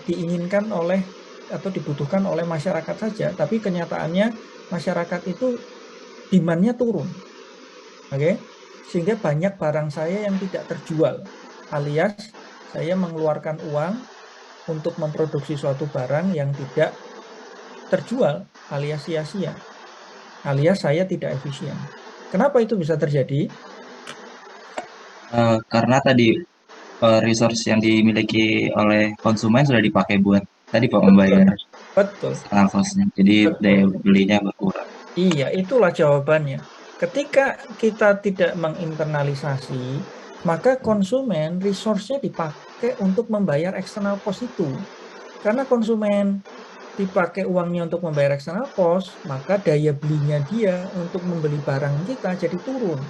diinginkan oleh atau dibutuhkan oleh masyarakat saja. Tapi kenyataannya masyarakat itu demand-nya turun. Oke, sehingga banyak barang saya yang tidak terjual, alias saya mengeluarkan uang untuk memproduksi suatu barang yang tidak terjual, alias sia-sia, alias saya tidak efisien. Kenapa itu bisa terjadi? Karena tadi resource yang dimiliki oleh konsumen sudah dipakai buat tadi Pak membayar external cost-nya, jadi daya belinya berkurang. Iya, itulah jawabannya. Ketika kita tidak menginternalisasi, maka konsumen resource-nya dipakai untuk membayar external cost itu. Karena konsumen dipakai uangnya untuk membayar external cost, maka daya belinya dia untuk membeli barang kita jadi turun.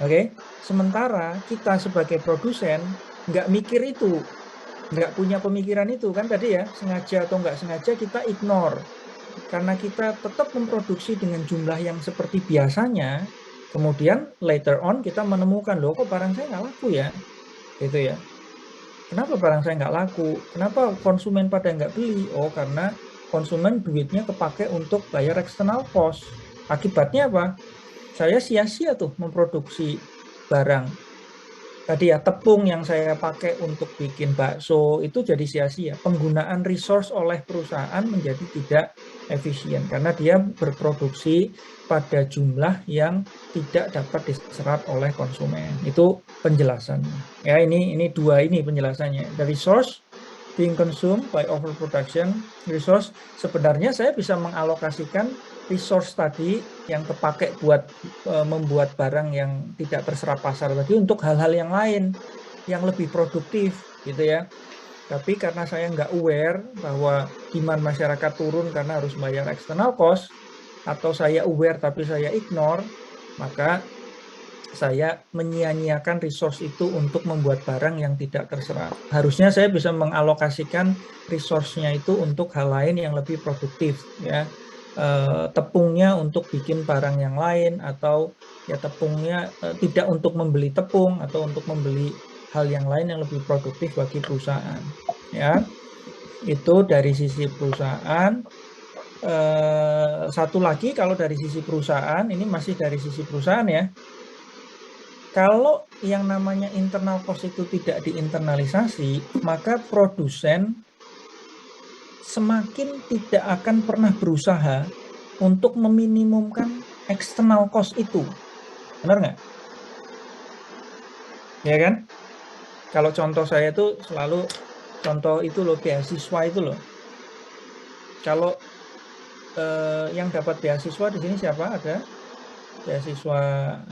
Oke? Sementara kita sebagai produsen nggak mikir itu, nggak punya pemikiran itu kan tadi ya, sengaja atau nggak sengaja kita ignore. Karena kita tetap memproduksi dengan jumlah yang seperti biasanya, kemudian later on kita menemukan, loh kok barang saya nggak laku ya, gitu ya. Kenapa barang saya nggak laku? Kenapa konsumen pada nggak beli? Oh, karena konsumen duitnya kepake untuk bayar external cost. Akibatnya apa? Saya sia-sia tuh memproduksi barang. Tadi ya, tepung yang saya pakai untuk bikin bakso itu jadi sia-sia. Penggunaan resource oleh perusahaan menjadi tidak efisien karena dia berproduksi pada jumlah yang tidak dapat diserap oleh konsumen. Itu penjelasannya. Ya, ini dua ini penjelasannya. The resource being consumed by overproduction. Resource sebenarnya saya bisa mengalokasikan resource tadi yang kepakai buat membuat barang yang tidak terserap pasar tadi untuk hal-hal yang lain yang lebih produktif gitu ya. Tapi karena saya nggak aware bahwa demand masyarakat turun karena harus bayar external cost, atau saya aware tapi saya ignore, maka saya menyia-nyiakan resource itu untuk membuat barang yang tidak terserap. Harusnya saya bisa mengalokasikan resource-nya itu untuk hal lain yang lebih produktif ya. Tepungnya untuk bikin barang yang lain, atau ya tepungnya tidak untuk membeli tepung atau untuk membeli hal yang lain yang lebih produktif bagi perusahaan ya. Itu dari sisi perusahaan. Satu lagi kalau dari sisi perusahaan, ini masih dari sisi perusahaan ya. Kalau yang namanya internal cost itu tidak diinternalisasi, maka produsen semakin tidak akan pernah berusaha untuk meminimumkan external cost itu. Benar nggak? Ya kan? Kalau contoh saya itu selalu, contoh itu loh, beasiswa itu loh. Kalau yang dapat beasiswa di sini siapa? Ada beasiswa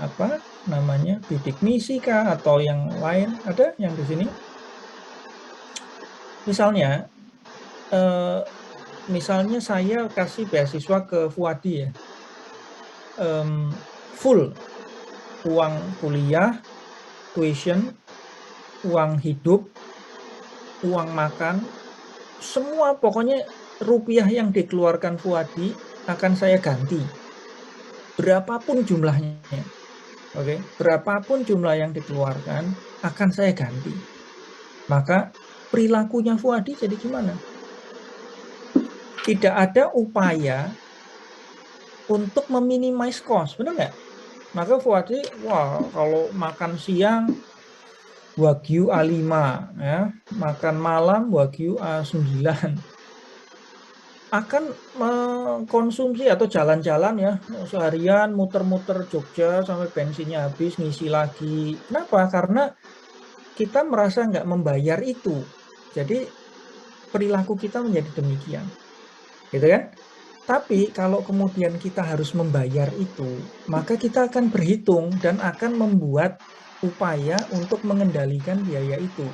apa namanya, bidik misi kah atau yang lain, ada yang di sini? Misalnya saya kasih beasiswa ke Fuadi ya, full uang kuliah, tuition, uang hidup, uang makan, semua pokoknya rupiah yang dikeluarkan Fuadi akan saya ganti. Berapapun jumlahnya, oke, berapapun jumlah yang dikeluarkan akan saya ganti. Maka perilakunya Fuadi jadi gimana? Tidak ada upaya untuk meminimize cost, benar nggak? Maka Fuadi, wah kalau makan siang Wagyu A5, ya, makan malam Wagyu A9. Akan mengkonsumsi atau jalan-jalan ya seharian muter-muter Jogja sampai bensinnya habis, ngisi lagi. Kenapa? Karena kita merasa nggak membayar itu. Jadi perilaku kita menjadi demikian, gitu kan? Tapi kalau kemudian kita harus membayar itu, maka kita akan berhitung dan akan membuat upaya untuk mengendalikan biaya itu,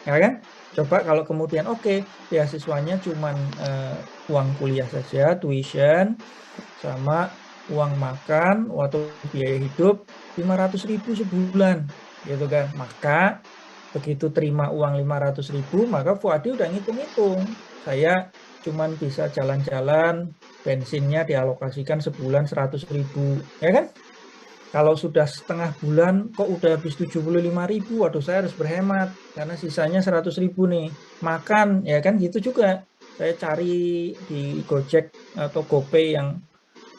ya kan? Coba kalau kemudian oke, beasiswanya cuman uang kuliah saja, tuition, sama uang makan, atau biaya hidup 500.000 sebulan, gitu kan. Maka begitu terima uang 500.000, maka Fuadi udah ngitung-ngitung. Saya cuman bisa jalan-jalan, bensinnya dialokasikan sebulan 100.000, ya kan? Kalau sudah setengah bulan kok udah habis 75.000, waduh saya harus berhemat karena sisanya 100.000 nih. Makan ya kan gitu juga. Saya cari di Gojek atau GoPay yang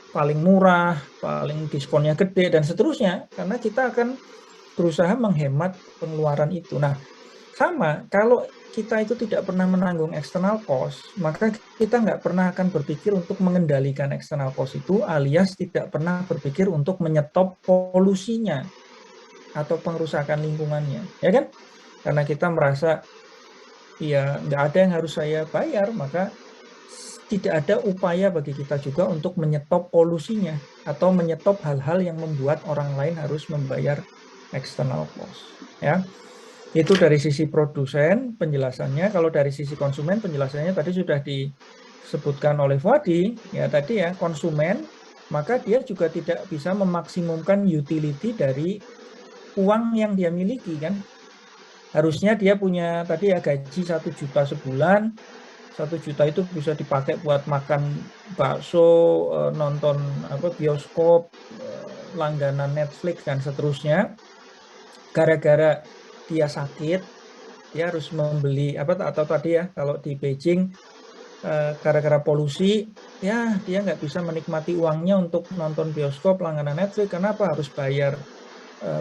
paling murah, paling diskonnya gede dan seterusnya, karena kita akan berusaha menghemat pengeluaran itu. Nah, sama kalau kita itu tidak pernah menanggung external cost, maka kita nggak pernah akan berpikir untuk mengendalikan external cost itu, alias tidak pernah berpikir untuk menyetop polusinya atau pengerusakan lingkungannya, ya kan? Karena kita merasa ya nggak ada yang harus saya bayar, maka tidak ada upaya bagi kita juga untuk menyetop polusinya atau menyetop hal-hal yang membuat orang lain harus membayar external cost, ya. Itu dari sisi produsen penjelasannya. Kalau dari sisi konsumen penjelasannya tadi sudah disebutkan oleh Fuadi, ya tadi ya, konsumen maka dia juga tidak bisa memaksimumkan utility dari uang yang dia miliki kan. Harusnya dia punya tadi ya gaji 1 juta sebulan, 1 juta itu bisa dipakai buat makan bakso, nonton bioskop, langganan Netflix dan seterusnya. Gara-gara dia sakit, dia harus membeli atau tadi ya kalau di Beijing gara-gara polusi, ya dia nggak bisa menikmati uangnya untuk nonton bioskop, langganan Netflix. Kenapa? Harus bayar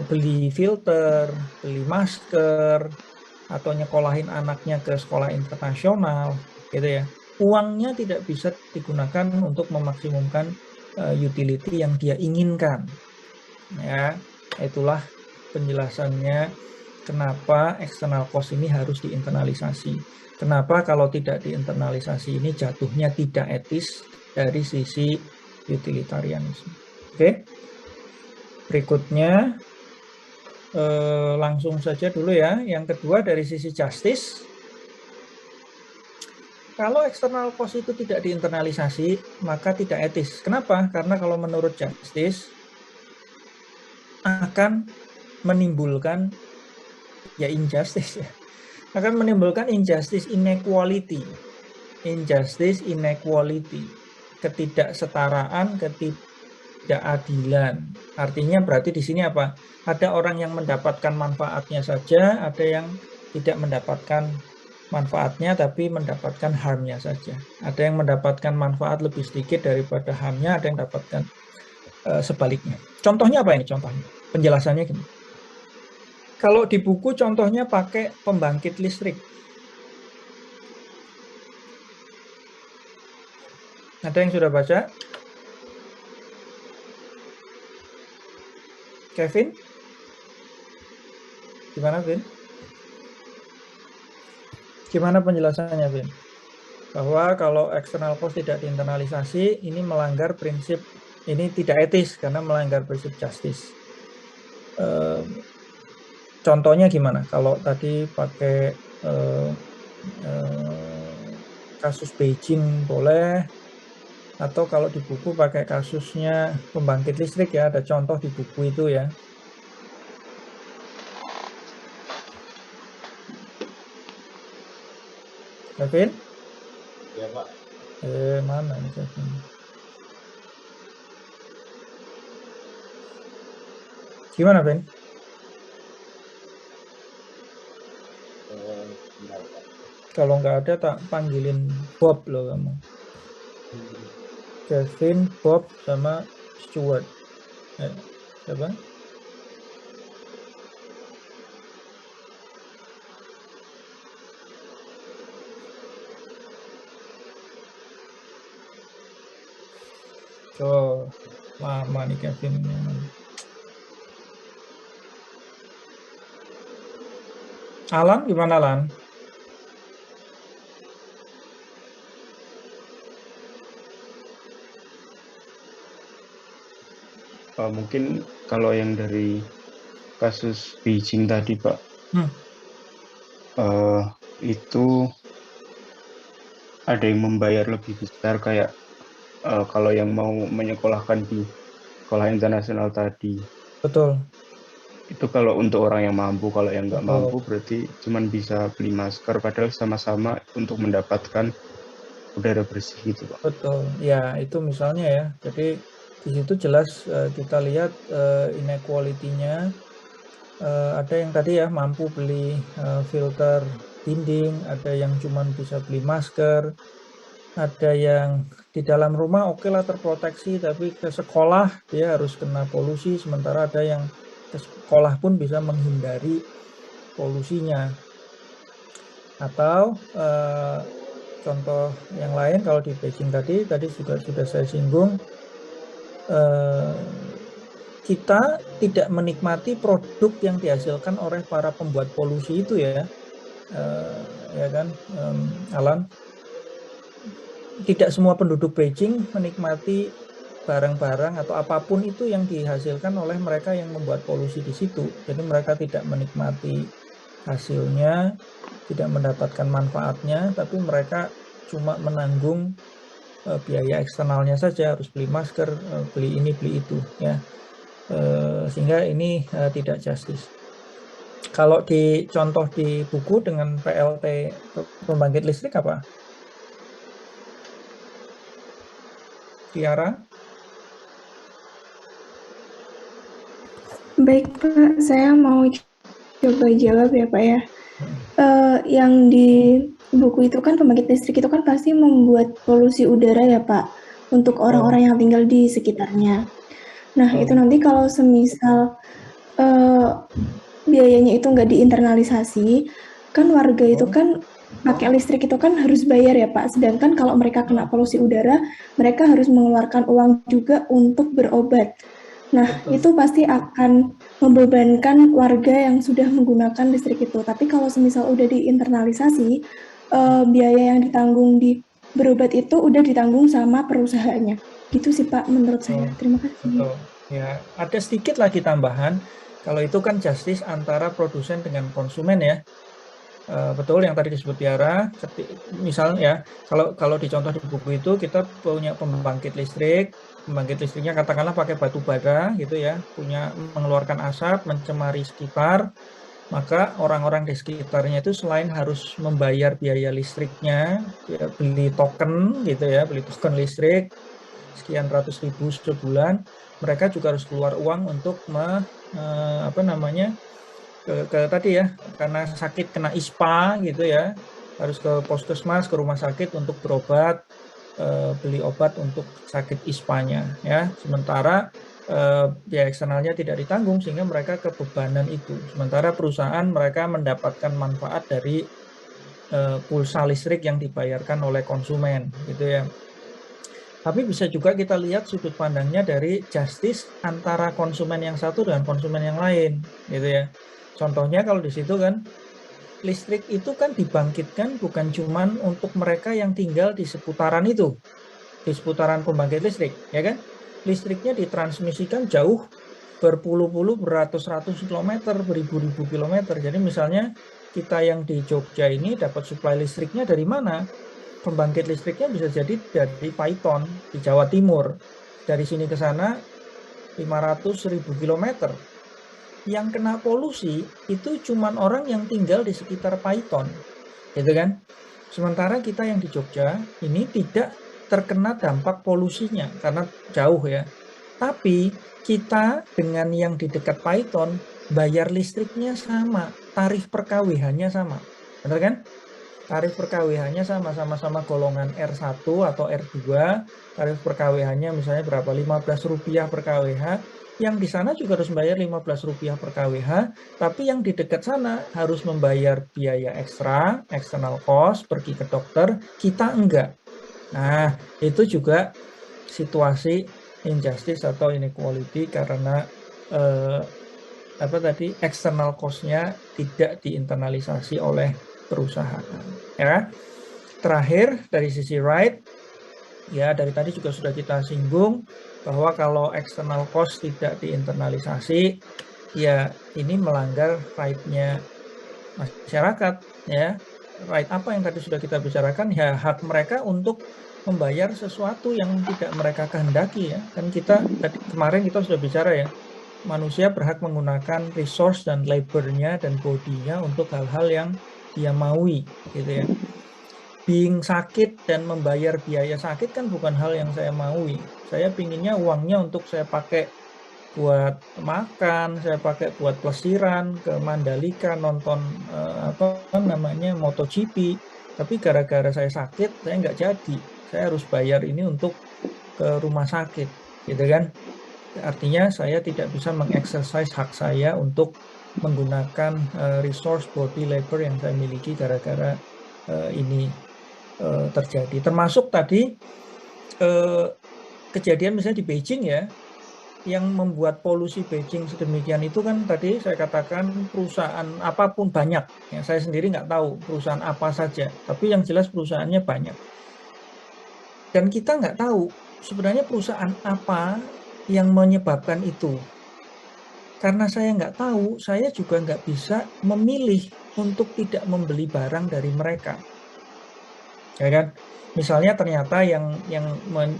beli filter, beli masker, atau nyekolahin anaknya ke sekolah internasional, gitu ya. Uangnya tidak bisa digunakan untuk memaksimumkan utility yang dia inginkan. Ya, itulah penjelasannya. Kenapa external cost ini harus diinternalisasi? Kenapa kalau tidak diinternalisasi ini jatuhnya tidak etis dari sisi utilitarianisme. Oke. Berikutnya langsung saja dulu ya. Yang kedua dari sisi justice. Kalau external cost itu tidak diinternalisasi, maka tidak etis. Kenapa? Karena kalau menurut justice akan menimbulkan ya injustice ya. Akan menimbulkan injustice, inequality. Injustice, inequality. Ketidaksetaraan, ketidakadilan. Artinya berarti di sini apa? Ada orang yang mendapatkan manfaatnya saja, ada yang tidak mendapatkan manfaatnya tapi mendapatkan harmnya saja. Ada yang mendapatkan manfaat lebih sedikit daripada harmnya, ada yang mendapatkan sebaliknya. Contohnya apa ini contohnya? Penjelasannya gini. Kalau di buku contohnya pakai pembangkit listrik. Ada yang sudah baca? Kevin? Gimana, Vin? Gimana penjelasannya, Vin? Bahwa kalau external cost tidak diinternalisasi, ini melanggar prinsip, ini tidak etis karena melanggar prinsip justice. Contohnya gimana? Kalau tadi pakai kasus Beijing boleh, atau kalau di buku pakai kasusnya pembangkit listrik ya, ada contoh di buku itu ya. Kevin? Ya Pak. Mana ini Kevin? Gimana, Vin? Kalau nggak ada tak panggilin Bob loh kamu. Kevin, Bob, sama Stuart. Siapa? Oh, lama nih Kevin. Alan, gimana Alan? Mungkin kalau yang dari kasus Beijing tadi Pak, itu ada yang membayar lebih besar kayak kalau yang mau menyekolahkan di sekolah internasional tadi. Betul. Itu kalau untuk orang yang mampu, kalau yang nggak mampu berarti cuman bisa beli masker, padahal sama-sama untuk mendapatkan udara bersih gitu Pak. Betul, ya itu misalnya ya. Jadi di situ jelas kita lihat inequality-nya. Ada yang tadi ya mampu beli filter dinding, ada yang cuma bisa beli masker, ada yang di dalam rumah oke lah terproteksi, tapi ke sekolah dia harus kena polusi, sementara ada yang ke sekolah pun bisa menghindari polusinya. Atau contoh yang lain kalau di Beijing tadi juga sudah saya singgung, kita tidak menikmati produk yang dihasilkan oleh para pembuat polusi itu ya, ya kan, Alan. Tidak semua penduduk Beijing menikmati barang-barang atau apapun itu yang dihasilkan oleh mereka yang membuat polusi di situ. Jadi mereka tidak menikmati hasilnya, tidak mendapatkan manfaatnya, tapi mereka cuma menanggung biaya eksternalnya saja, harus beli masker, beli ini, beli itu, ya. Sehingga ini tidak justice. Kalau di contoh di buku dengan PLT pembangkit listrik apa? Tiara? Baik Pak, saya mau coba jawab ya Pak ya. Yang di buku itu kan pembangkit listrik itu kan pasti membuat polusi udara ya Pak, untuk orang-orang yang tinggal di sekitarnya. Nah itu nanti kalau semisal biayanya itu nggak diinternalisasi, kan warga itu kan pakai listrik itu kan harus bayar ya Pak, sedangkan kalau mereka kena polusi udara, mereka harus mengeluarkan uang juga untuk berobat. Nah, itu pasti akan membebankan warga yang sudah menggunakan listrik itu. Tapi kalau semisal udah diinternalisasi, biaya yang ditanggung di berobat itu udah ditanggung sama perusahaannya. Gitu sih Pak menurut saya. Terima kasih. Betul. Ya, ada sedikit lagi tambahan. Kalau itu kan justice antara produsen dengan konsumen ya. Betul yang tadi disebut Tiara. Misal ya, kalau di contoh di buku itu kita punya pembangkit listrik. Pembangkit listriknya katakanlah pakai batu bara gitu ya, punya mengeluarkan asap, mencemari sekitar. Maka orang-orang di sekitarnya itu selain harus membayar biaya listriknya, ya, beli token gitu ya, beli token listrik sekian ratus ribu sebulan, mereka juga harus keluar uang untuk ke tadi ya, karena sakit kena ISPA gitu ya, harus ke puskesmas, ke rumah sakit untuk berobat, beli obat untuk sakit ISPA-nya ya. Sementara biaya eksternalnya tidak ditanggung sehingga mereka kebebanan itu. Sementara perusahaan mereka mendapatkan manfaat dari pulsa listrik yang dibayarkan oleh konsumen gitu ya. Tapi bisa juga kita lihat sudut pandangnya dari justice antara konsumen yang satu dengan konsumen yang lain gitu ya. Contohnya kalau di situ kan listrik itu kan dibangkitkan bukan cuman untuk mereka yang tinggal di seputaran itu, di seputaran pembangkit listrik, ya kan? Listriknya ditransmisikan jauh berpuluh-puluh, beratus-ratus kilometer, beribu-ribu kilometer. Jadi misalnya kita yang di Jogja ini dapat suplai listriknya dari mana? Pembangkit listriknya bisa jadi dari Paiton di Jawa Timur. Dari sini ke sana 500.000 kilometer. Yang kena polusi itu cuman orang yang tinggal di sekitar Paiton, gitu kan? Sementara kita yang di Jogja ini tidak terkena dampak polusinya karena jauh ya. Tapi kita dengan yang di dekat Paiton bayar listriknya sama, tarif per kWh-nya sama, benar kan? Tarif per kWh-nya sama-sama golongan R1 atau R2, tarif per kWh-nya misalnya berapa? Rp15 per kWh. Yang di sana juga harus membayar Rp15 per kWh, tapi yang di dekat sana harus membayar biaya ekstra, external cost, pergi ke dokter, kita enggak. Nah, itu juga situasi injustice atau inequality karena external cost-nya tidak diinternalisasi oleh perusahaan. Ya. Terakhir dari sisi right, ya dari tadi juga sudah kita singgung bahwa kalau external cost tidak diinternalisasi, ya ini melanggar right-nya masyarakat, ya. Right apa yang tadi sudah kita bicarakan, ya hak mereka untuk membayar sesuatu yang tidak mereka kehendaki ya. Kan kita tadi kemarin kita sudah bicara ya, manusia berhak menggunakan resource dan labor-nya dan body-nya untuk hal-hal yang dia maui, gitu ya. Being sakit dan membayar biaya sakit kan bukan hal yang saya maui. Saya pinginnya uangnya untuk saya pakai buat makan, saya pakai buat pelesiran ke Mandalika, nonton MotoGP. Tapi gara-gara saya sakit, saya nggak jadi. Saya harus bayar ini untuk ke rumah sakit, gitu kan? Artinya saya tidak bisa mengeksersis hak saya untuk menggunakan resource body labor yang saya miliki gara-gara ini terjadi. Termasuk tadi kejadian misalnya di Beijing ya, yang membuat polusi Beijing sedemikian itu kan tadi saya katakan perusahaan apapun banyak. Ya, saya sendiri nggak tahu perusahaan apa saja, tapi yang jelas perusahaannya banyak. Dan kita nggak tahu sebenarnya perusahaan apa yang menyebabkan itu. Karena saya nggak tahu, saya juga nggak bisa memilih untuk tidak membeli barang dari mereka. Ya kan? Misalnya ternyata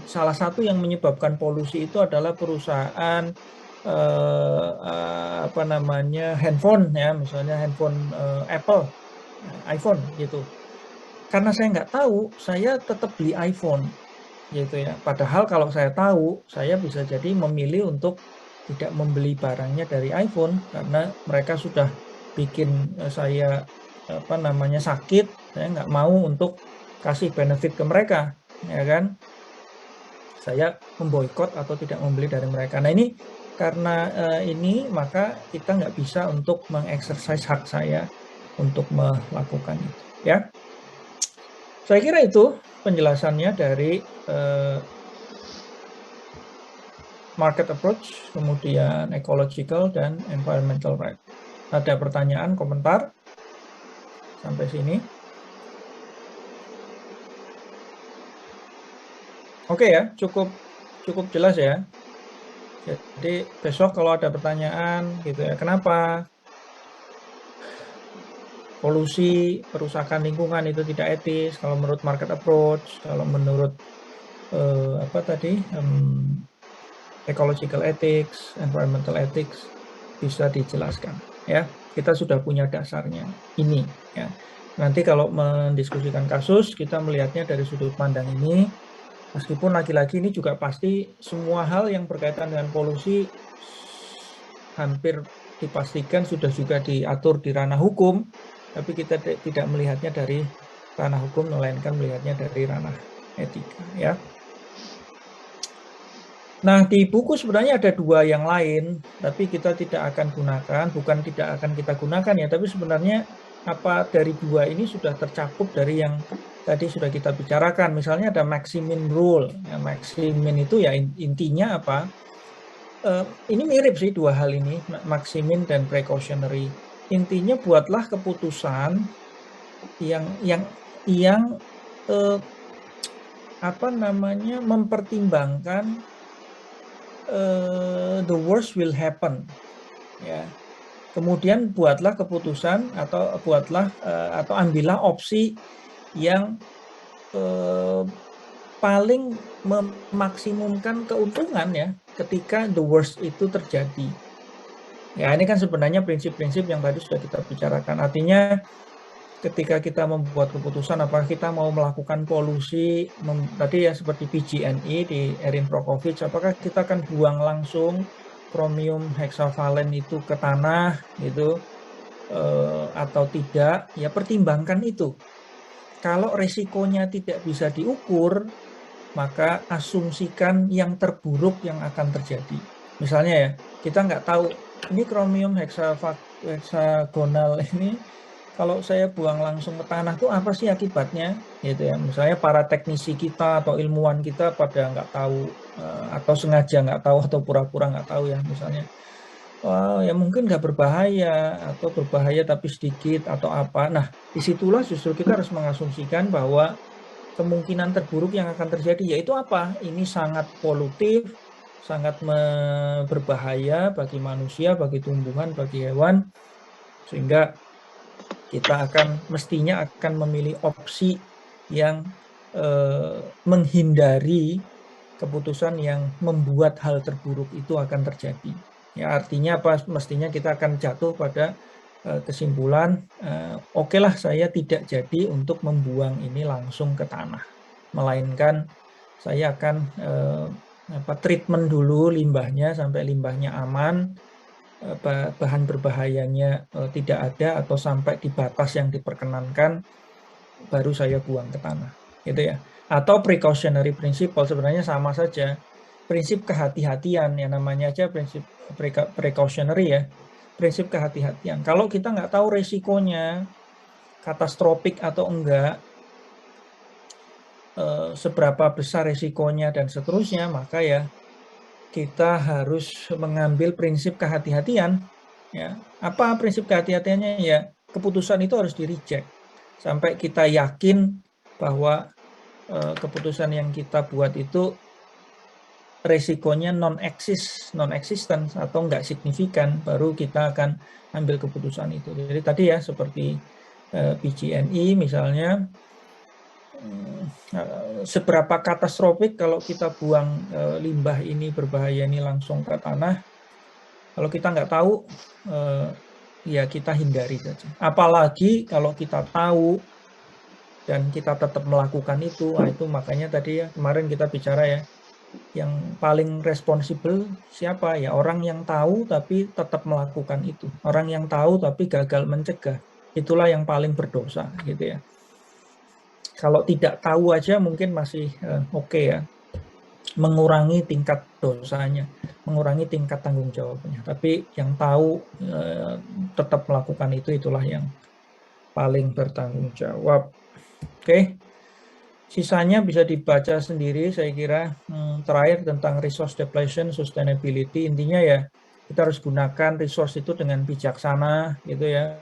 salah satu yang menyebabkan polusi itu adalah perusahaan handphone ya, misalnya handphone Apple, iPhone gitu. Karena saya nggak tahu, saya tetap beli iPhone gitu ya. Padahal kalau saya tahu, saya bisa jadi memilih untuk tidak membeli barangnya dari iPhone karena mereka sudah bikin saya sakit. Saya nggak mau untuk kasih benefit ke mereka, ya kan? Saya memboikot atau tidak membeli dari mereka. Nah ini karena ini maka kita nggak bisa untuk mengeksersis hak saya untuk melakukan itu, ya. Saya kira itu penjelasannya dari market approach, kemudian ecological dan environmental right. Ada pertanyaan, komentar sampai sini? Oke ya, cukup jelas ya. Jadi besok kalau ada pertanyaan gitu ya, kenapa polusi, perusakan lingkungan itu tidak etis kalau menurut market approach, kalau menurut ecological ethics, environmental ethics bisa dijelaskan ya. Kita sudah punya dasarnya ini ya. Nanti kalau mendiskusikan kasus kita melihatnya dari sudut pandang ini, meskipun lagi-lagi ini juga pasti semua hal yang berkaitan dengan polusi hampir dipastikan sudah juga diatur di ranah hukum, tapi kita tidak melihatnya dari ranah hukum, melainkan melihatnya dari ranah etika ya. Nah, di buku sebenarnya ada dua yang lain, tapi kita tidak akan gunakan, bukan tidak akan kita gunakan ya, tapi sebenarnya apa dari dua ini sudah tercakup dari yang tadi sudah kita bicarakan. Misalnya ada Maximin Rule. Ya, Maximin itu ya intinya apa? Ini mirip sih dua hal ini, Maximin dan precautionary. Intinya buatlah keputusan yang mempertimbangkan the worst will happen ya. Kemudian buatlah keputusan atau ambillah opsi yang paling memaksimumkan keuntungan ya ketika the worst itu terjadi. Ya, ini kan sebenarnya prinsip-prinsip yang tadi sudah kita bicarakan. Artinya ketika kita membuat keputusan apakah kita mau melakukan polusi tadi ya seperti PG&E di Erin Brockovich, apakah kita akan buang langsung kromium hexavalen itu ke tanah gitu atau tidak, ya pertimbangkan itu. Kalau resikonya tidak bisa diukur, maka asumsikan yang terburuk yang akan terjadi. Misalnya ya, kita nggak tahu ini kromium hexagonal ini kalau saya buang langsung ke tanah tuh apa sih akibatnya gitu ya. Misalnya para teknisi kita atau ilmuwan kita pada nggak tahu atau sengaja nggak tahu atau pura-pura nggak tahu ya, misalnya wah ya mungkin nggak berbahaya atau berbahaya tapi sedikit atau apa. Nah disitulah justru kita harus mengasumsikan bahwa kemungkinan terburuk yang akan terjadi yaitu apa, ini sangat polutif, sangat berbahaya bagi manusia, bagi tumbuhan, bagi hewan, sehingga kita mestinya akan memilih opsi yang menghindari keputusan yang membuat hal terburuk itu akan terjadi. Ya, artinya apa? Mestinya kita akan jatuh pada kesimpulan, oke lah saya tidak jadi untuk membuang ini langsung ke tanah, melainkan saya akan treatment dulu limbahnya sampai limbahnya aman, bahan berbahayanya tidak ada atau sampai di batas yang diperkenankan, baru saya buang ke tanah gitu ya. Atau precautionary principle sebenarnya sama saja, prinsip kehati-hatian ya, namanya aja prinsip precautionary ya, prinsip kehati-hatian. Kalau kita nggak tahu resikonya katastrofik atau enggak, seberapa besar resikonya dan seterusnya, maka ya kita harus mengambil prinsip kehati-hatian ya. Apa prinsip kehati-hatiannya ya? Keputusan itu harus di-reject sampai kita yakin bahwa keputusan yang kita buat itu resikonya non-existent atau enggak signifikan, baru kita akan ambil keputusan itu. Jadi tadi ya seperti PG&E misalnya, seberapa katastrofik kalau kita buang limbah ini berbahaya ini langsung ke tanah, kalau kita nggak tahu ya kita hindari saja. Apalagi kalau kita tahu dan kita tetap melakukan itu, nah itu makanya tadi ya kemarin kita bicara ya, yang paling responsibel siapa ya, orang yang tahu tapi tetap melakukan itu, orang yang tahu tapi gagal mencegah, itulah yang paling berdosa gitu ya. Kalau tidak tahu aja mungkin masih oke ya, mengurangi tingkat dosanya, mengurangi tingkat tanggung jawabnya. Tapi yang tahu tetap melakukan itu, itulah yang paling bertanggung jawab. Oke, sisanya bisa dibaca sendiri saya kira. Terakhir tentang resource depletion, sustainability, intinya ya kita harus gunakan resource itu dengan bijaksana gitu ya.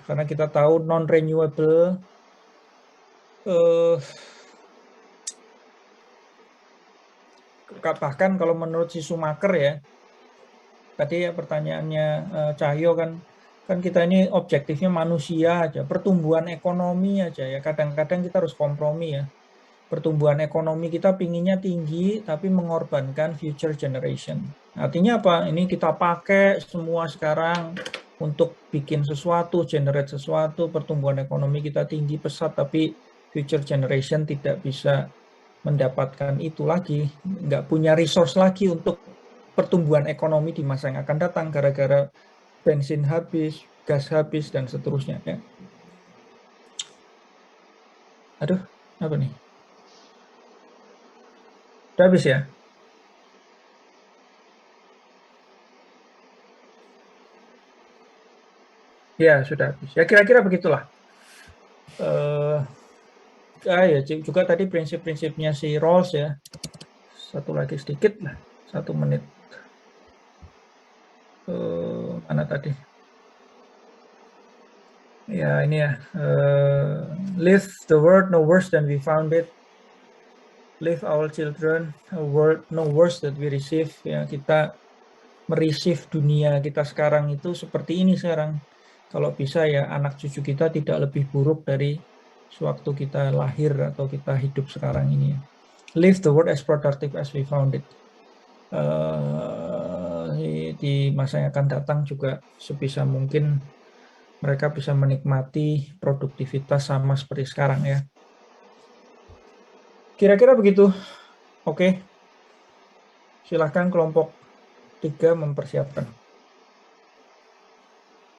Karena kita tahu non-renewable bahkan kalau menurut si Schumacher ya, tadi ya pertanyaannya Cahyo kan kita ini objektifnya manusia aja, pertumbuhan ekonomi aja ya. Kadang-kadang kita harus kompromi ya. Pertumbuhan ekonomi kita pinginnya tinggi, tapi mengorbankan future generation. Artinya apa? Ini kita pakai semua sekarang untuk bikin sesuatu, generate sesuatu, pertumbuhan ekonomi kita tinggi, pesat, tapi future generation tidak bisa mendapatkan itu lagi, nggak punya resource lagi untuk pertumbuhan ekonomi di masa yang akan datang gara-gara bensin habis, gas habis, dan seterusnya. Ya. Aduh, apa nih? Udah habis ya? Ya, sudah habis. Ya, kira-kira begitulah. Ya, juga tadi prinsip-prinsipnya si Rawls ya. Satu lagi sedikit lah, 1 menit. Mana tadi? Ya, ini ya. Leave the world no worse than we found it. Leave our children a world no worse that we receive. Ya, kita mereceive dunia kita sekarang itu seperti ini sekarang. Kalau bisa ya anak cucu kita tidak lebih buruk dari sewaktu kita lahir atau kita hidup sekarang ini. Leave the world as productive as we found it. Di masa yang akan datang juga sebisa mungkin mereka bisa menikmati produktivitas sama seperti sekarang ya. Kira-kira begitu. Oke. Silakan kelompok 3 mempersiapkan.